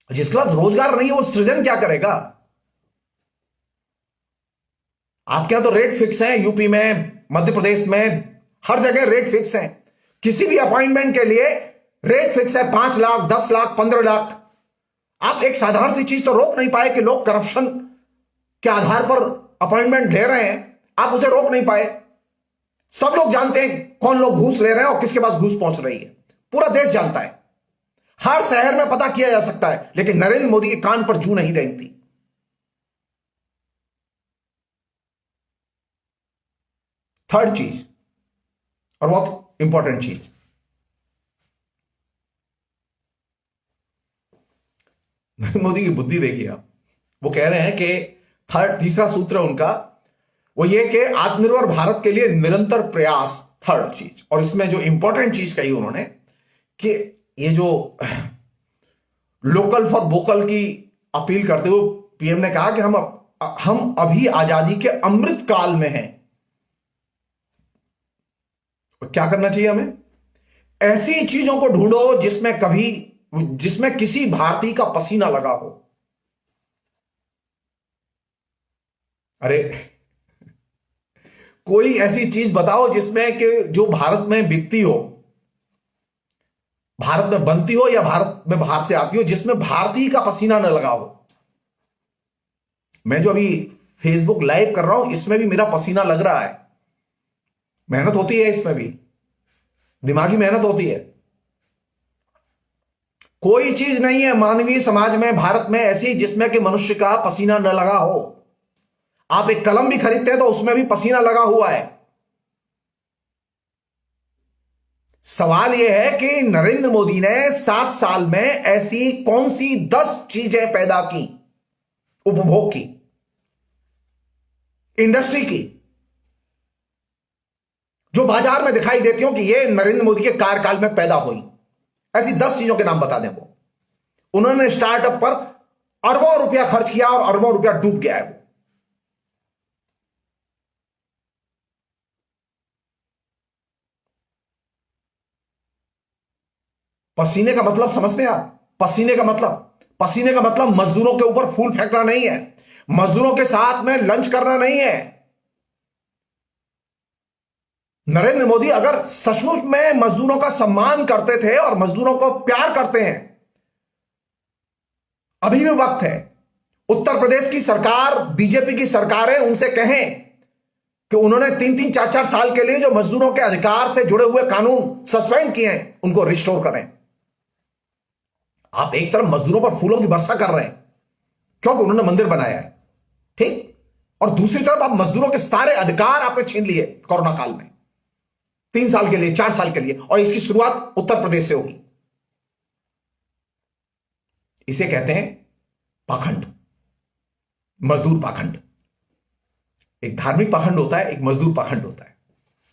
जिसके पास रोजगार नहीं है वो सृजन क्या करेगा? आपके यहां तो रेट फिक्स है, यूपी में, मध्य प्रदेश में, हर जगह रेट फिक्स है। किसी भी अपॉइंटमेंट के लिए रेट फिक्स है, 5 लाख, 10 लाख, 15 लाख। आप एक साधारण सी चीज तो रोक नहीं पाए कि लोग करप्शन के आधार पर अपॉइंटमेंट ले रहे हैं, आप उसे रोक नहीं पाए। सब लोग जानते हैं कौन लोग घूस ले रहे हैं और किसके पास घूस पहुंच रही है। पूरा देश जानता है, हर शहर में पता किया जा सकता है, लेकिन नरेंद्र मोदी के कान पर जू नहीं रेंगती। थर्ड चीज, और बहुत इंपॉर्टेंट चीज, नरेंद्र मोदी की बुद्धि देखिए आप। वो कह रहे हैं कि तीसरा सूत्र उनका वो ये कि आत्मनिर्भर भारत के लिए निरंतर प्रयास, थर्ड चीज। और इसमें जो इंपॉर्टेंट चीज कही उन्होंने कि ये जो लोकल फॉर वोकल की अपील करते हुए पीएम ने कहा कि हम अभी आजादी के अमृत काल में हैं। क्या करना चाहिए हमें? ऐसी चीजों को ढूंढो जिसमें किसी भारतीय का पसीना लगा हो। अरे कोई ऐसी चीज बताओ जिसमें कि जो भारत में बिकती हो, भारत में बनती हो या भारत में बाहर से आती हो, जिसमें भारतीय का पसीना न लगा हो। मैं जो अभी फेसबुक लाइव कर रहा हूं, इसमें भी मेरा पसीना लग रहा है। मेहनत होती है, इसमें भी दिमागी मेहनत होती है। कोई चीज नहीं है मानवीय समाज में, भारत में ऐसी जिसमें कि मनुष्य का पसीना न लगा हो। आप एक कलम भी खरीदते हैं तो उसमें भी पसीना लगा हुआ है। सवाल यह है कि नरेंद्र मोदी ने 7 साल में ऐसी कौन सी 10 चीजें पैदा की, उपभोग की, इंडस्ट्री की, जो बाजार में दिखाई देती हो कि ये नरेंद्र मोदी के कार्यकाल में पैदा हुई। ऐसी 10 चीजों के नाम बता दें। वो उन्होंने स्टार्टअप पर अरबों रुपया खर्च किया और अरबों रुपया डूब गया है। वो पसीने का मतलब समझते हैं आप? पसीने का मतलब मजदूरों के ऊपर फूल फेंकना नहीं है, मजदूरों के साथ में लंच करना नहीं है। नरेंद्र मोदी अगर सचमुच में मजदूरों का सम्मान करते थे और मजदूरों को प्यार करते हैं, अभी भी वक्त है। उत्तर प्रदेश की सरकार, बीजेपी की सरकार है, उनसे कहें कि उन्होंने 3-3, 4-4 साल के लिए जो मजदूरों के अधिकार से जुड़े हुए कानून सस्पेंड किए हैं, उनको रिस्टोर करें। आप एक तरफ मजदूरों पर फूलों की वर्षा कर रहे हैं क्योंकि उन्होंने मंदिर बनाया है, ठीक, और दूसरी तरफ आप मजदूरों के सारे अधिकार आपने छीन लिए कोरोना काल में, 3 साल के लिए, 4 साल के लिए। और इसकी शुरुआत उत्तर प्रदेश से होगी। इसे कहते हैं पाखंड, मजदूर पाखंड। एक धार्मिक पाखंड होता है, एक मजदूर पाखंड होता है।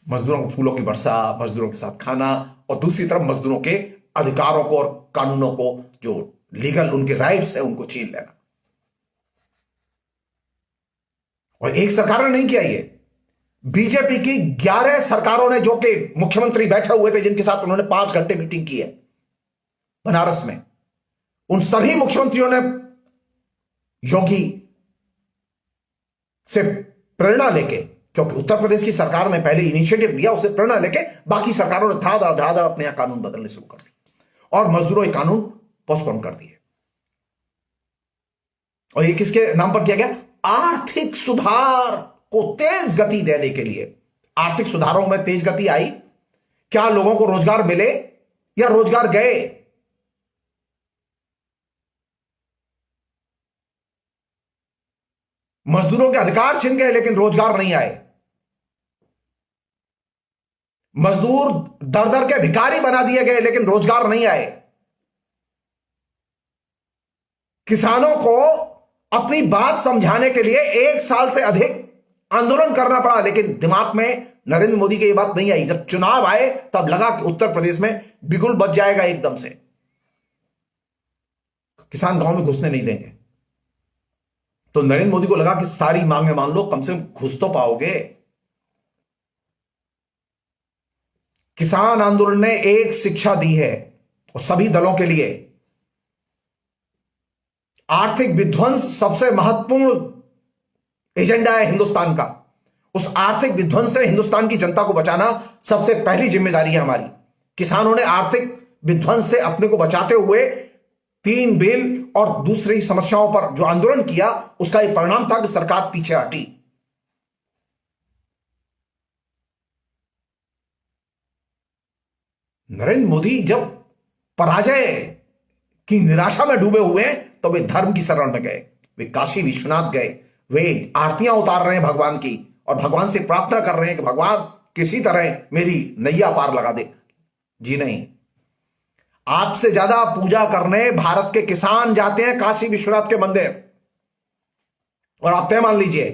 मजदूरों को फूलों की वर्षा, मजदूरों के साथ खाना, और दूसरी तरफ मजदूरों के अधिकारों को और कानूनों को, जो लीगल उनके राइट्स है, उनको छीन लेना। और एक सरकार ने नहीं किया ये, बीजेपी की 11 सरकारों ने, जो कि मुख्यमंत्री बैठे हुए थे जिनके साथ उन्होंने 5 घंटे मीटिंग की है बनारस में, उन सभी मुख्यमंत्रियों ने योगी से प्रेरणा लेके, क्योंकि उत्तर प्रदेश की सरकार ने पहले इनिशिएटिव लिया, उसे प्रेरणा लेके बाकी सरकारों ने धड़ाधड़ अपने यहां कानून बदलने शुरू कर दिए और मजदूरों के कानून पोस्टपोन कर दिए। और ये किसके नाम पर किया गया? आर्थिक सुधार को तेज गति देने के लिए। आर्थिक सुधारों में तेज गति आई, क्या लोगों को रोजगार मिले या रोजगार गए? मजदूरों के अधिकार छिन गए लेकिन रोजगार नहीं आए। मजदूर दर दर के भिखारी बना दिए गए लेकिन रोजगार नहीं आए। किसानों को अपनी बात समझाने के लिए 1 साल से अधिक आंदोलन करना पड़ा, लेकिन दिमाग में नरेंद्र मोदी की यह बात नहीं आई। जब चुनाव आए तब लगा कि उत्तर प्रदेश में बिगुल बच जाएगा एकदम से, किसान गांव में घुसने नहीं देंगे। तो नरेंद्र मोदी को लगा कि सारी मांगे मान लो, कम से कम घुस तो पाओगे। किसान आंदोलन ने एक शिक्षा दी है और सभी दलों के लिए, आर्थिक विध्वंस सबसे महत्वपूर्ण एजेंडा है हिंदुस्तान का। उस आर्थिक विध्वंस से हिंदुस्तान की जनता को बचाना सबसे पहली जिम्मेदारी है हमारी। किसानों ने आर्थिक विध्वंस से अपने को बचाते हुए 3 बिल और दूसरी समस्याओं पर जो आंदोलन किया, उसका एक परिणाम था कि सरकार पीछे हटी। नरेंद्र मोदी जब पराजय की निराशा में डूबे हुए हैं तो वे धर्म की शरण में गए, वे काशी विश्वनाथ गए, वे आरतियां उतार रहे हैं भगवान की और भगवान से प्रार्थना कर रहे हैं कि भगवान किसी तरह मेरी नैया पार लगा दे। जी नहीं, आपसे ज्यादा पूजा करने भारत के किसान जाते हैं काशी विश्वनाथ के मंदिर। और आप तय मान लीजिए,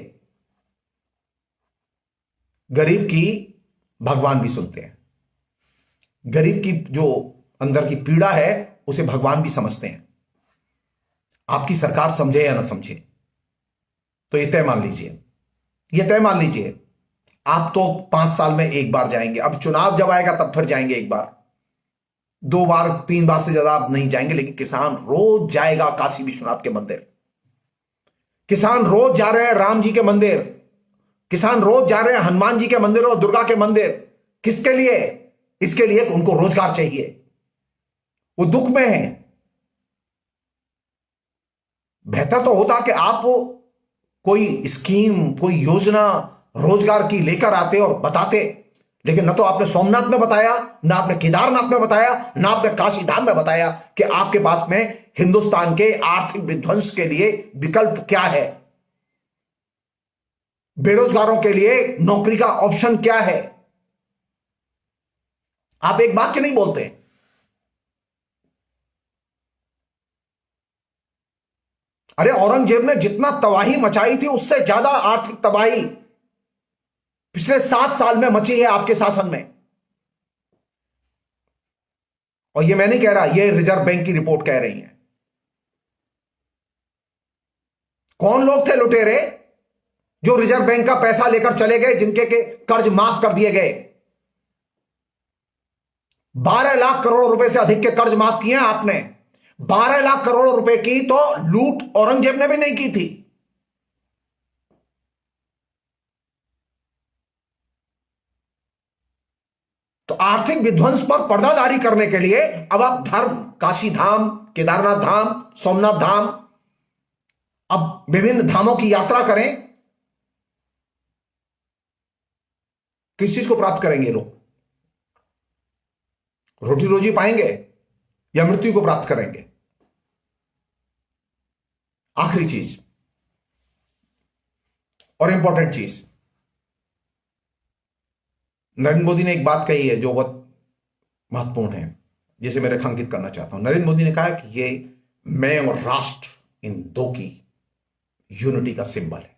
गरीब की भगवान भी सुनते हैं। गरीब की जो अंदर की पीड़ा है उसे भगवान भी समझते हैं। आपकी सरकार समझे या ना समझे, तो ये तय मान लीजिए, ये तय मान लीजिए, आप तो 5 साल में 1 बार जाएंगे। अब चुनाव जब आएगा तब फिर जाएंगे 1 बार, 2 बार, 3 बार से ज्यादा आप नहीं जाएंगे। लेकिन किसान रोज जाएगा काशी विश्वनाथ के मंदिर, किसान रोज जा रहे हैं राम जी के मंदिर, किसान रोज जा रहे हैं हनुमान जी के मंदिर और दुर्गा के मंदिर। किसके लिए? इसके लिए कि उनको रोजगार चाहिए, वो दुख में है। बेहतर तो होता कि आप कोई स्कीम, कोई योजना रोजगार की लेकर आते और बताते, लेकिन न तो आपने सोमनाथ में बताया, ना आपने केदारनाथ में बताया, ना आपने काशी धाम में बताया कि आपके पास में हिंदुस्तान के आर्थिक विध्वंस के लिए विकल्प क्या है, बेरोजगारों के लिए नौकरी का ऑप्शन क्या है। आप एक बात क्यों नहीं बोलते? अरे औरंगजेब ने जितना तबाही मचाई थी उससे ज्यादा आर्थिक तबाही पिछले 7 साल में मची है आपके शासन में। और ये मैं नहीं कह रहा, ये रिजर्व बैंक की रिपोर्ट कह रही है। कौन लोग थे लुटेरे जो रिजर्व बैंक का पैसा लेकर चले गए, जिनके के कर्ज माफ कर दिए गए? 12 लाख करोड़ रुपए से अधिक के कर्ज माफ किए हैं आपने। 12 लाख करोड़ रुपए की तो लूट औरंगजेब ने भी नहीं की थी। तो आर्थिक विध्वंस पर पर्दादारी करने के लिए अब आप धर्म, काशी धाम, केदारनाथ धाम, सोमनाथ धाम, अब विभिन्न धामों की यात्रा करें। किस चीज को प्राप्त करेंगे लोग? रोटी रोजी पाएंगे या मृत्यु को प्राप्त करेंगे? आखिरी चीज और इंपॉर्टेंट चीज, नरेंद्र मोदी ने एक बात कही है जो बहुत महत्वपूर्ण है, जिसे मैं रेखांकित करना चाहता हूं। नरेंद्र मोदी ने कहा कि ये मैं और राष्ट्र, इन दो की यूनिटी का सिंबल है।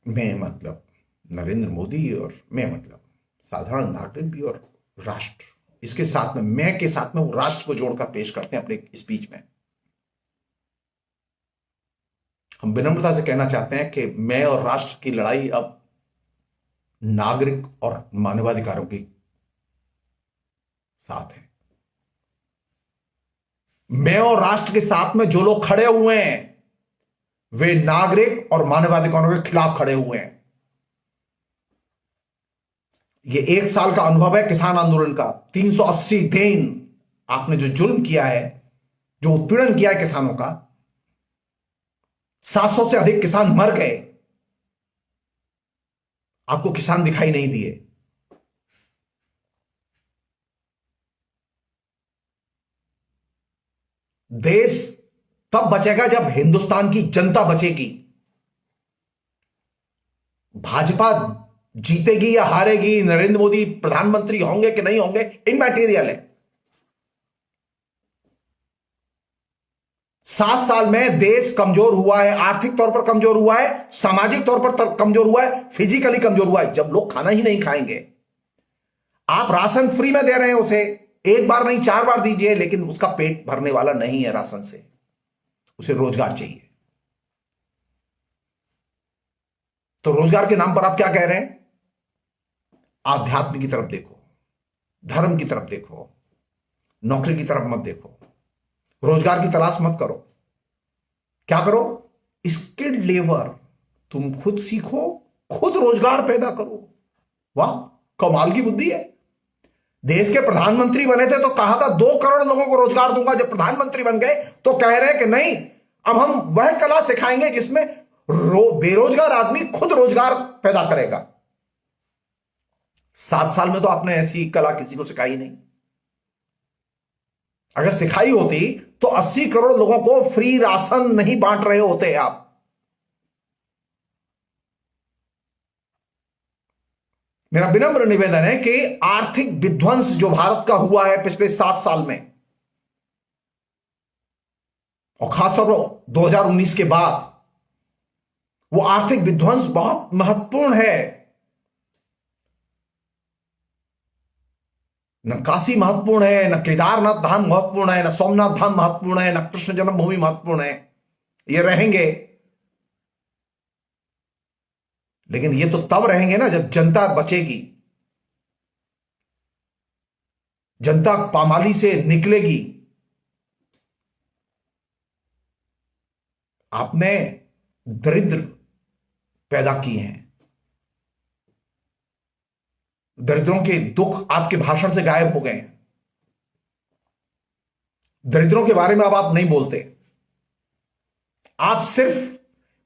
मैं मतलब नरेंद्र मोदी और मैं मतलब साधारण नागरिक भी और राष्ट्र, इसके साथ में मैं के साथ में वो राष्ट्र को जोड़कर पेश करते हैं अपने स्पीच में। हम विनम्रता से कहना चाहते हैं कि मैं और राष्ट्र की लड़ाई अब नागरिक और मानवाधिकारों के साथ है। मैं और राष्ट्र के साथ में जो लोग खड़े हुए हैं वे नागरिक और मानवाधिकारों के खिलाफ खड़े हुए हैं। ये 1 साल का अनुभव है किसान आंदोलन का, 380 दिन आपने जो जुल्म किया है, जो उत्पीड़न किया है किसानों का, 700 से अधिक किसान मर गए, आपको किसान दिखाई नहीं दिए। देश तब बचेगा जब हिंदुस्तान की जनता बचेगी। भाजपा जीतेगी या हारेगी, नरेंद्र मोदी प्रधानमंत्री होंगे कि नहीं होंगे, इमैटेरियल है। 7 साल में देश कमजोर हुआ है, आर्थिक तौर पर कमजोर हुआ है, सामाजिक तौर पर कमजोर हुआ है, फिजिकली कमजोर हुआ है। जब लोग खाना ही नहीं खाएंगे, आप राशन फ्री में दे रहे हैं उसे, एक बार नहीं 4 बार दीजिए, लेकिन उसका पेट भरने वाला नहीं है राशन से, उसे रोजगार चाहिए। तो रोजगार के नाम पर आप क्या कह रहे हैं? आध्यात्म की तरफ देखो, धर्म की तरफ देखो, नौकरी की तरफ मत देखो, रोजगार की तलाश मत करो। क्या करो? स्किल्ड लेबर, तुम खुद सीखो, खुद रोजगार पैदा करो। वाह, कमाल की बुद्धि है। देश के प्रधानमंत्री बने थे तो कहा था 2 करोड़ लोगों को रोजगार दूंगा। जब प्रधानमंत्री बन गए तो कह रहे हैं कि नहीं, अब हम वह कला सिखाएंगे जिसमें बेरोजगार आदमी खुद रोजगार पैदा करेगा। 7 साल में तो आपने ऐसी कला किसी को सिखाई नहीं। अगर सिखाई होती तो 80 करोड़ लोगों को फ्री राशन नहीं बांट रहे होते आप। मेरा विनम्र निवेदन है कि आर्थिक विध्वंस जो भारत का हुआ है पिछले 7 साल में, और खासतौर पर 2019 के बाद, वो आर्थिक विध्वंस बहुत महत्वपूर्ण है। न काशी महत्वपूर्ण है, न केदारनाथ धाम महत्वपूर्ण है, न सोमनाथ धाम महत्वपूर्ण है, न कृष्ण जन्मभूमि महत्वपूर्ण है। ये रहेंगे, लेकिन ये तो तब रहेंगे ना जब जनता बचेगी, जनता पामाली से निकलेगी। आपने दरिद्र पैदा किए हैं, दरिद्रों के दुख आपके भाषण से गायब हो गए हैं। दरिद्रों के बारे में अब आप नहीं बोलते, आप सिर्फ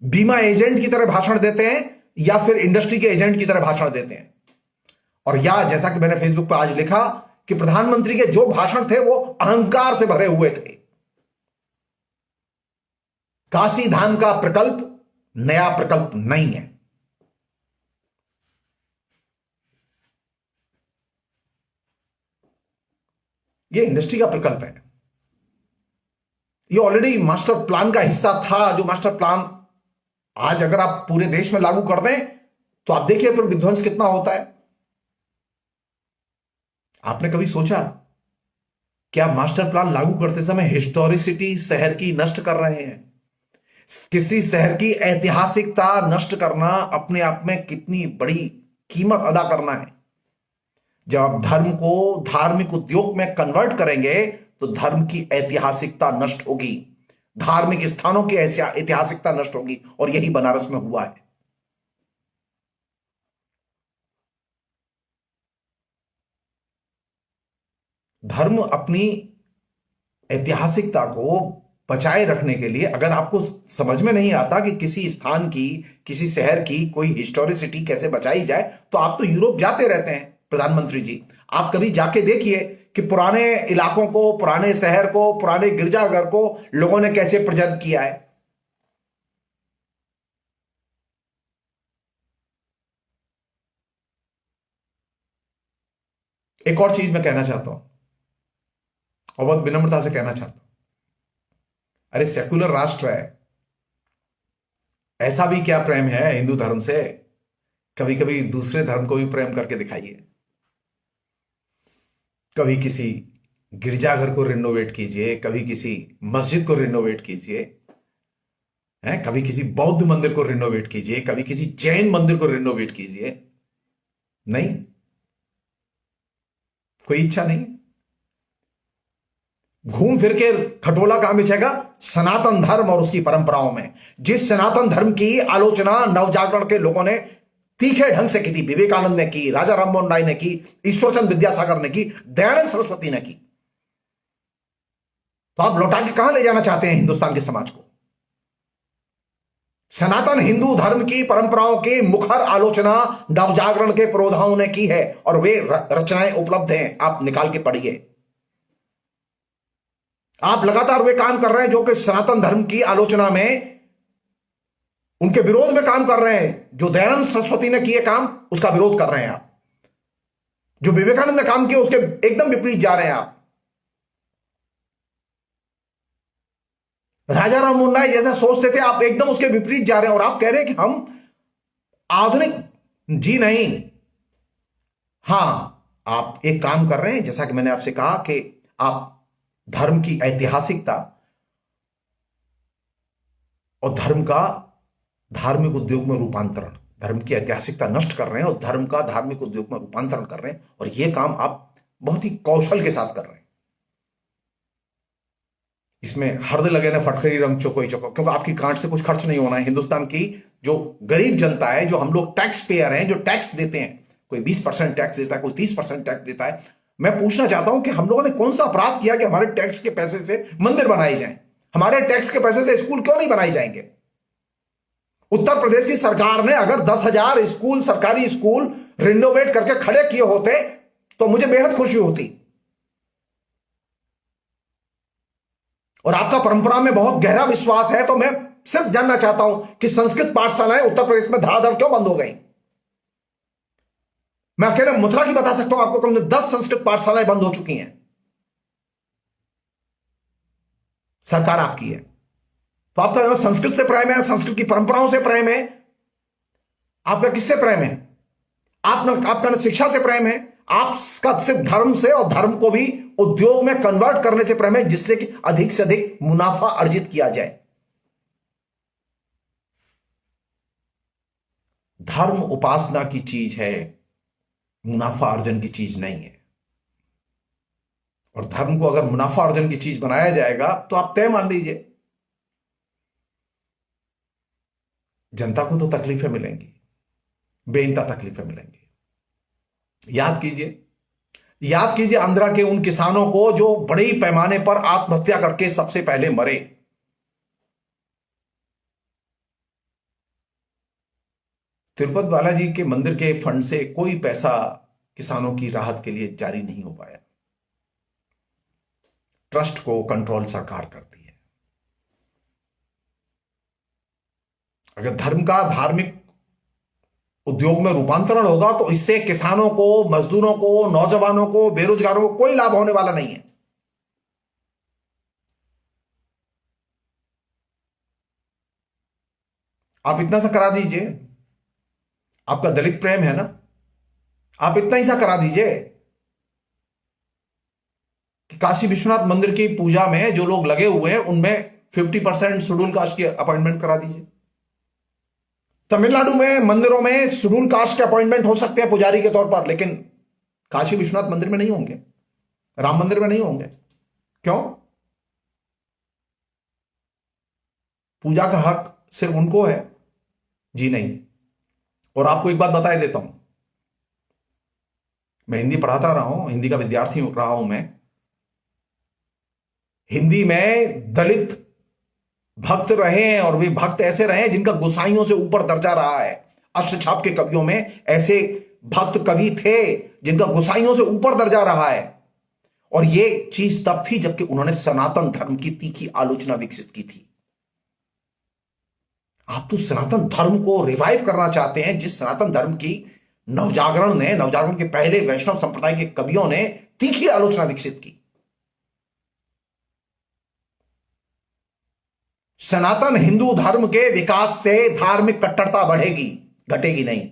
बीमा एजेंट की तरह भाषण देते हैं या फिर इंडस्ट्री के एजेंट की तरह भाषण देते हैं। और या जैसा कि मैंने फेसबुक पर आज लिखा कि प्रधानमंत्री के जो भाषण थे वो अहंकार से भरे हुए थे। काशी धाम का प्रकल्प नया प्रकल्प नहीं है। ये इंडस्ट्री का प्रकल्प है। ये ऑलरेडी मास्टर प्लान का हिस्सा था, जो मास्टर प्लान आज अगर आप पूरे देश में लागू कर दें तो आप देखिए फिर विध्वंस कितना होता है। आपने कभी सोचा क्या मास्टर प्लान लागू करते समय हिस्टोरिसिटी शहर की नष्ट कर रहे हैं? किसी शहर की ऐतिहासिकता नष्ट करना अपने आप में कितनी बड़ी कीमत अदा करना है। जब आप धर्म को धार्मिक उद्योग में कन्वर्ट करेंगे तो धर्म की ऐतिहासिकता नष्ट होगी, धार्मिक स्थानों की ऐतिहासिकता नष्ट होगी, और यही बनारस में हुआ है। धर्म अपनी ऐतिहासिकता को बचाए रखने के लिए, अगर आपको समझ में नहीं आता कि किसी स्थान की, किसी शहर की कोई हिस्टोरिसिटी कैसे बचाई जाए, तो आप तो यूरोप जाते रहते हैं प्रधानमंत्री जी। आप कभी जाके देखिए कि पुराने इलाकों को, पुराने शहर को, पुराने गिरजाघर को लोगों ने कैसे प्रिजर्व किया है। एक और चीज मैं कहना चाहता हूं, और बहुत विनम्रता से कहना चाहता हूं, अरे सेकुलर राष्ट्र है, ऐसा भी क्या प्रेम है हिंदू धर्म से? कभी कभी दूसरे धर्म को भी प्रेम करके दिखाइए। कभी किसी गिरजाघर को रिनोवेट कीजिए, कभी किसी मस्जिद को रिनोवेट कीजिए, कभी किसी बौद्ध मंदिर को रिनोवेट कीजिए, कभी किसी जैन मंदिर को रिनोवेट कीजिए। नहीं, कोई इच्छा नहीं। घूम फिर के खटोला कहां बिछेगा? सनातन धर्म और उसकी परंपराओं में। जिस सनातन धर्म की आलोचना नवजागरण के लोगों ने तीखे ढंग से की थी, विवेकानंद ने की, राजा राममोहन राय ने की, ईश्वरचंद विद्यासागर ने की, दयानंद सरस्वती ने की, तो आप लौटा के कहां ले जाना चाहते हैं हिंदुस्तान के समाज को? सनातन हिंदू धर्म की परंपराओं की मुखर आलोचना नवजागरण के पुरोधाओं ने की है और वे रचनाएं उपलब्ध हैं, आप निकाल के पढ़िए। आप लगातार वे काम कर रहे हैं जो कि सनातन धर्म की आलोचना में, उनके विरोध में काम कर रहे हैं। जो दयानंद सरस्वती ने किए काम, उसका विरोध कर रहे हैं आप। जो विवेकानंद ने काम किया, उसके एकदम विपरीत जा रहे हैं आप। राजा राम मोहन राय जैसा सोचते थे, आप एकदम उसके विपरीत जा रहे हैं। और आप कह रहे हैं कि हम आधुनिक, जी नहीं। हां, आप एक काम कर रहे हैं, जैसा कि मैंने आपसे कहा कि आप धर्म की ऐतिहासिकता और धर्म का धार्मिक उद्योग में रूपांतरण, धर्म की ऐतिहासिकता नष्ट कर रहे हैं और धर्म का धार्मिक उद्योग में रूपांतरण कर रहे हैं। और यह काम आप बहुत ही कौशल के साथ कर रहे हैं। इसमें हर्द लगे ना फटकरी रंग चौकोई चौको, क्योंकि आपकी कांट से कुछ खर्च नहीं होना है। हिंदुस्तान की जो गरीब जनता है, जो हम लोग टैक्स पेयर हैं, जो टैक्स देते हैं, कोई 20% टैक्स देता है, कोई 30% टैक्स देता है। मैं पूछना चाहता हूं कि हम लोगों ने कौन सा अपराध किया कि हमारे टैक्स के पैसे से मंदिर बनाए जाएं? हमारे टैक्स के पैसे से स्कूल क्यों नहीं बनाए जाएंगे? उत्तर प्रदेश की सरकार ने अगर 10,000 स्कूल, सरकारी स्कूल रिनोवेट करके खड़े किए होते तो मुझे बेहद खुशी होती। और आपका परंपरा में बहुत गहरा विश्वास है, तो मैं सिर्फ जानना चाहता हूं कि संस्कृत पाठशालाएं उत्तर प्रदेश में धड़ाधड़ क्यों बंद हो गई? मैं अकेले मथुरा की बता सकता हूं आपको, कम से कम 10 संस्कृत पाठशालाएं बंद हो चुकी हैं। सरकार आपकी है, तो आपका संस्कृत से प्रेम है, संस्कृत की परंपराओं से प्रेम है, आपका किससे प्रेम है? आपका शिक्षा से प्रेम है, आपका सिर्फ धर्म से, और धर्म को भी उद्योग में कन्वर्ट करने से प्रेम है, जिससे कि अधिक से अधिक मुनाफा अर्जित किया जाए। धर्म उपासना की चीज है, मुनाफा अर्जन की चीज नहीं है। और धर्म को अगर मुनाफा अर्जन की चीज बनाया जाएगा तो आप तय मान लीजिए, जनता को तो तकलीफें मिलेंगी, बेइंतहा तकलीफें मिलेंगी। याद कीजिए आंध्रा के उन किसानों को जो बड़े पैमाने पर आत्महत्या करके सबसे पहले मरे। तिरुपति बालाजी के मंदिर के फंड से कोई पैसा किसानों की राहत के लिए जारी नहीं हो पाया। ट्रस्ट को कंट्रोल सरकार करती है। अगर धर्म का धार्मिक उद्योग में रूपांतरण होगा तो इससे किसानों को, मजदूरों को, नौजवानों को, बेरोजगारों को कोई लाभ होने वाला नहीं है। आप इतना सा करा दीजिए, आपका दलित प्रेम है ना, आप इतना ही सा करा दीजिए कि काशी विश्वनाथ मंदिर की पूजा में जो लोग लगे हुए हैं उनमें 50% शेड्यूल कास्ट की अपॉइंटमेंट करा दीजिए। तमिलनाडु में मंदिरों में शेड्यूल कास्ट के अपॉइंटमेंट हो सकते हैं पुजारी के तौर पर, लेकिन काशी विश्वनाथ मंदिर में नहीं होंगे, राम मंदिर में नहीं होंगे। क्यों? पूजा का हक सिर्फ उनको है? जी नहीं। और आपको एक बात बता देता हूं, मैं हिंदी पढ़ाता रहा हूं, हिंदी का विद्यार्थी रहा हूं मैं। हिंदी में दलित भक्त रहे हैं, और वे भक्त ऐसे रहे हैं जिनका गोसाइयों से ऊपर दर्जा रहा है। अष्टछाप के कवियों में ऐसे भक्त कवि थे जिनका गोसाइयों से ऊपर दर्जा रहा है। और ये चीज तब थी जबकि उन्होंने सनातन धर्म की तीखी आलोचना विकसित की थी। आप तो सनातन धर्म को रिवाइव करना चाहते हैं, जिस सनातन धर्म की नवजागरण के पहले वैष्णव संप्रदाय के कवियों ने तीखी आलोचना विकसित की। सनातन हिंदू धर्म के विकास से धार्मिक कट्टरता बढ़ेगी, घटेगी नहीं।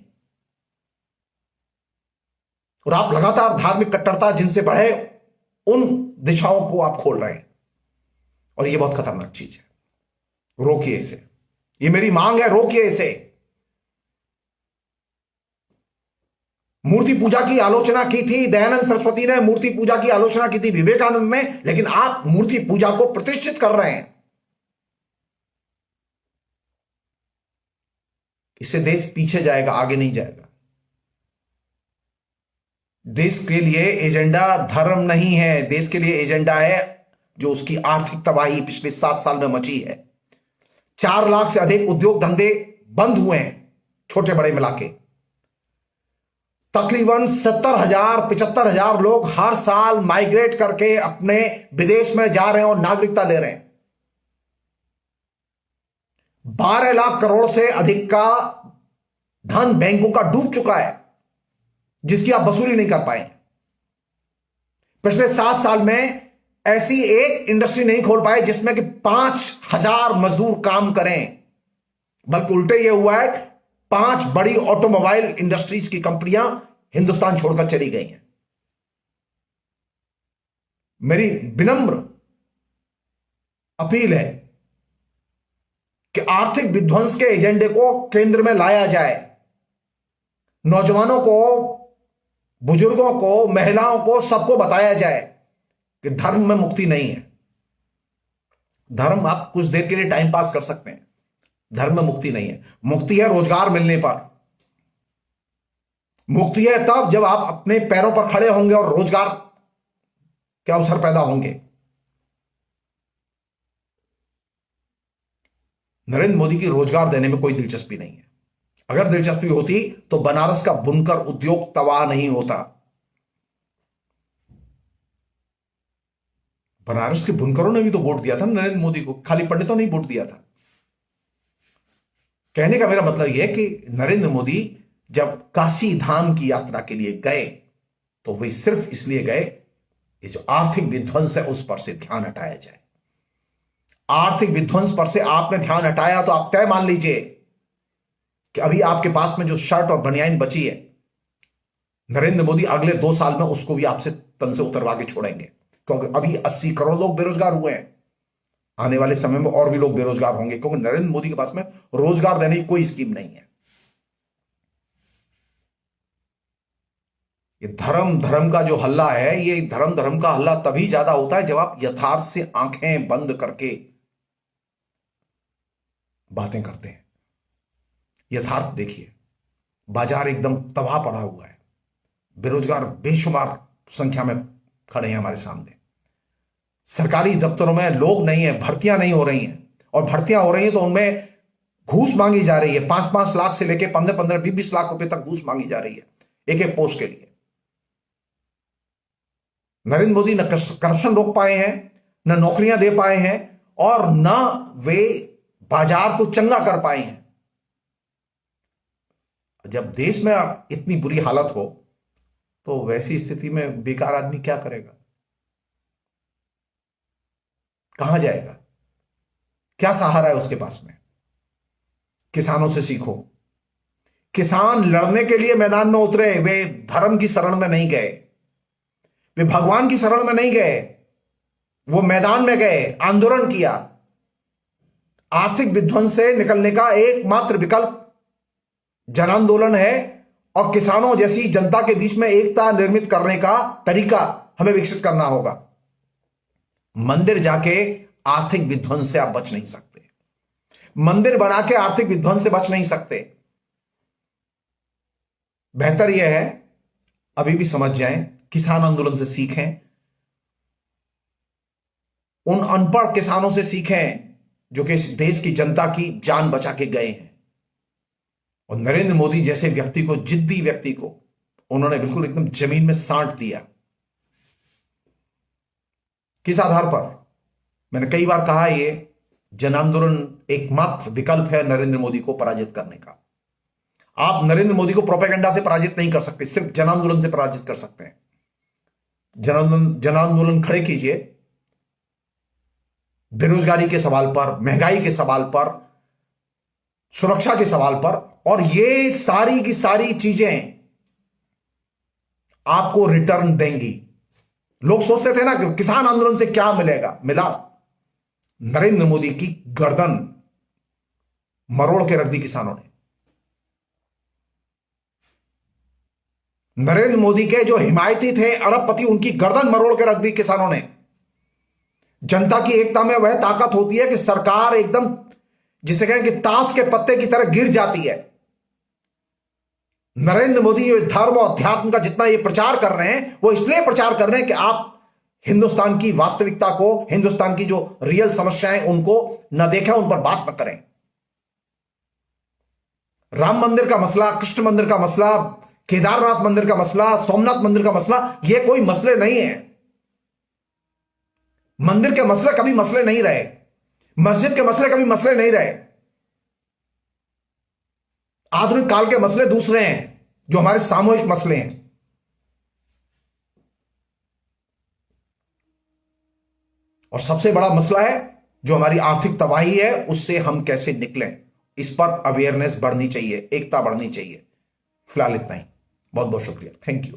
और आप लगातार धार्मिक कट्टरता जिनसे बढ़े उन दिशाओं को आप खोल रहे हैं, और यह बहुत खतरनाक चीज है। रोकिए इसे, ये मेरी मांग है, रोकिए इसे। मूर्ति पूजा की आलोचना की थी दयानंद सरस्वती ने, मूर्ति पूजा की आलोचना की थी विवेकानंद ने, लेकिन आप मूर्ति पूजा को प्रतिष्ठित कर रहे हैं। इससे देश पीछे जाएगा, आगे नहीं जाएगा। देश के लिए एजेंडा धर्म नहीं है, देश के लिए एजेंडा है जो उसकी आर्थिक तबाही पिछले 7 साल में मची है। 4 लाख से अधिक उद्योग धंधे बंद हुए हैं, छोटे बड़े मिला के। तकरीबन 70,000 75,000 लोग हर साल माइग्रेट करके अपने विदेश में जा रहे हैं और नागरिकता ले रहे हैं। 12 लाख करोड़ से अधिक का धन बैंकों का डूब चुका है, जिसकी आप वसूली नहीं कर पाए। पिछले 7 साल में ऐसी एक इंडस्ट्री नहीं खोल पाए जिसमें कि 5,000 मजदूर काम करें, बल्कि उल्टे यह हुआ है 5 बड़ी ऑटोमोबाइल इंडस्ट्रीज की कंपनियां हिंदुस्तान छोड़कर चली गई हैं। मेरी विनम्र अपील है कि आर्थिक विध्वंस के एजेंडे को केंद्र में लाया जाए। नौजवानों को, बुजुर्गों को, महिलाओं को, सबको बताया जाए कि धर्म में मुक्ति नहीं है। धर्म आप कुछ देर के लिए टाइम पास कर सकते हैं, धर्म में मुक्ति नहीं है। मुक्ति है रोजगार मिलने पर। मुक्ति है तब जब आप अपने पैरों पर खड़े होंगे और रोजगार के अवसर पैदा होंगे। नरेंद्र मोदी की रोजगार देने में कोई दिलचस्पी नहीं है। अगर दिलचस्पी होती तो बनारस का बुनकर उद्योग तबाह नहीं होता। बनारस के बुनकरों ने भी तो वोट दिया था नरेंद्र मोदी को, खाली पंडितों ने ही वोट दिया था। कहने का मेरा मतलब यह है कि नरेंद्र मोदी जब काशी धाम की यात्रा के लिए गए तो वे सिर्फ इसलिए गए कि जो आर्थिक विध्वंस है उस पर से ध्यान हटाया जाए। आर्थिक विध्वंस पर से आपने ध्यान हटाया तो आप तय मान लीजिए कि अभी आपके पास में जो शर्ट और बनियान बची है, नरेंद्र मोदी अगले 2 साल में उसको भी आपसे तन से उतरवा के छोड़ेंगे, क्योंकि अभी 80 करोड़ लोग बेरोजगार हुए हैं। आने वाले समय में और भी लोग बेरोजगार होंगे, क्योंकि नरेंद्र मोदी के पास में रोजगार देने की कोई स्कीम नहीं है। ये धर्म का जो हल्ला है, ये धर्म का हल्ला तभी ज्यादा होता है जब आप यथार्थ से आंखें बंद करके बातें करते हैं। यथार्थ देखिए, बाजार एकदम तबाह पड़ा हुआ है, बेरोजगार बेशुमार संख्या में खड़े हैं हमारे सामने। सरकारी दफ्तरों में लोग नहीं है, भर्तियां नहीं हो रही हैं, और भर्तियां हो रही हैं तो उनमें घूस मांगी जा रही है। 5-5 लाख से लेकर 15-15, 20-20 लाख रुपए तक घूस मांगी जा रही है एक एक पोस्ट के लिए। नरेंद्र मोदी न करप्शन रोक पाए हैं, न नौकरियां दे पाए हैं, और न वे बाजार को चंगा कर पाए हैं। जब देश में इतनी बुरी हालत हो तो वैसी स्थिति में बेकार आदमी क्या करेगा, कहां जाएगा, क्या सहारा है उसके पास में? किसानों से सीखो। किसान लड़ने के लिए मैदान में उतरे, वे धर्म की शरण में नहीं गए, वे भगवान की शरण में नहीं गए, वो मैदान में गए, आंदोलन किया। आर्थिक विध्वंस से निकलने का एकमात्र विकल्प जन आंदोलन है, और किसानों जैसी जनता के बीच में एकता निर्मित करने का तरीका हमें विकसित करना होगा। मंदिर जाके आर्थिक विध्वंस से आप बच नहीं सकते, मंदिर बना के आर्थिक विध्वंस से बच नहीं सकते। बेहतर यह है अभी भी समझ जाएं, किसान आंदोलन से सीखें, उन अनपढ़ किसानों से सीखें जो कि इस देश की जनता की जान बचा के गए हैं। और नरेंद्र मोदी जैसे व्यक्ति को, जिद्दी व्यक्ति को, उन्होंने बिल्कुल एकदम जमीन में साट दिया। किस आधार पर? मैंने कई बार कहा, ये जन आंदोलन एकमात्र विकल्प है नरेंद्र मोदी को पराजित करने का। आप नरेंद्र मोदी को प्रोपेगेंडा से पराजित नहीं कर सकते, सिर्फ जन आंदोलन से पराजित कर सकते हैं। जन आंदोलन खड़े कीजिए, बेरोजगारी के सवाल पर, महंगाई के सवाल पर, सुरक्षा के सवाल पर, और ये सारी की सारी चीजें आपको रिटर्न देंगी। लोग सोचते थे ना कि किसान आंदोलन से क्या मिलेगा, मिला नरेंद्र मोदी की गर्दन मरोड़ के रख दी किसानों ने। नरेंद्र मोदी के जो हिमायती थे, अरबपति, उनकी गर्दन मरोड़ के रख दी किसानों ने। जनता की एकता में वह ताकत होती है कि सरकार एकदम, जिसे कहें कि ताश के पत्ते की तरह गिर जाती है। नरेंद्र मोदी धर्म और अध्यात्म का जितना ये प्रचार कर रहे हैं, वो इसलिए प्रचार कर रहे हैं कि आप हिंदुस्तान की वास्तविकता को, हिंदुस्तान की जो रियल समस्याएं उनको न देखें, उन पर बात न करें। राम मंदिर का मसला, कृष्ण मंदिर का मसला, केदारनाथ मंदिर का मसला, सोमनाथ मंदिर का मसला, ये कोई मसले नहीं है। मंदिर के मसले कभी मसले नहीं रहे, मस्जिद के मसले कभी मसले नहीं रहे। आधुनिक काल के मसले दूसरे हैं, जो हमारे सामूहिक मसले हैं। और सबसे बड़ा मसला है जो हमारी आर्थिक तबाही है, उससे हम कैसे निकलें, इस पर अवेयरनेस बढ़नी चाहिए, एकता बढ़नी चाहिए। फिलहाल इतना ही। बहुत बहुत शुक्रिया। Thank you.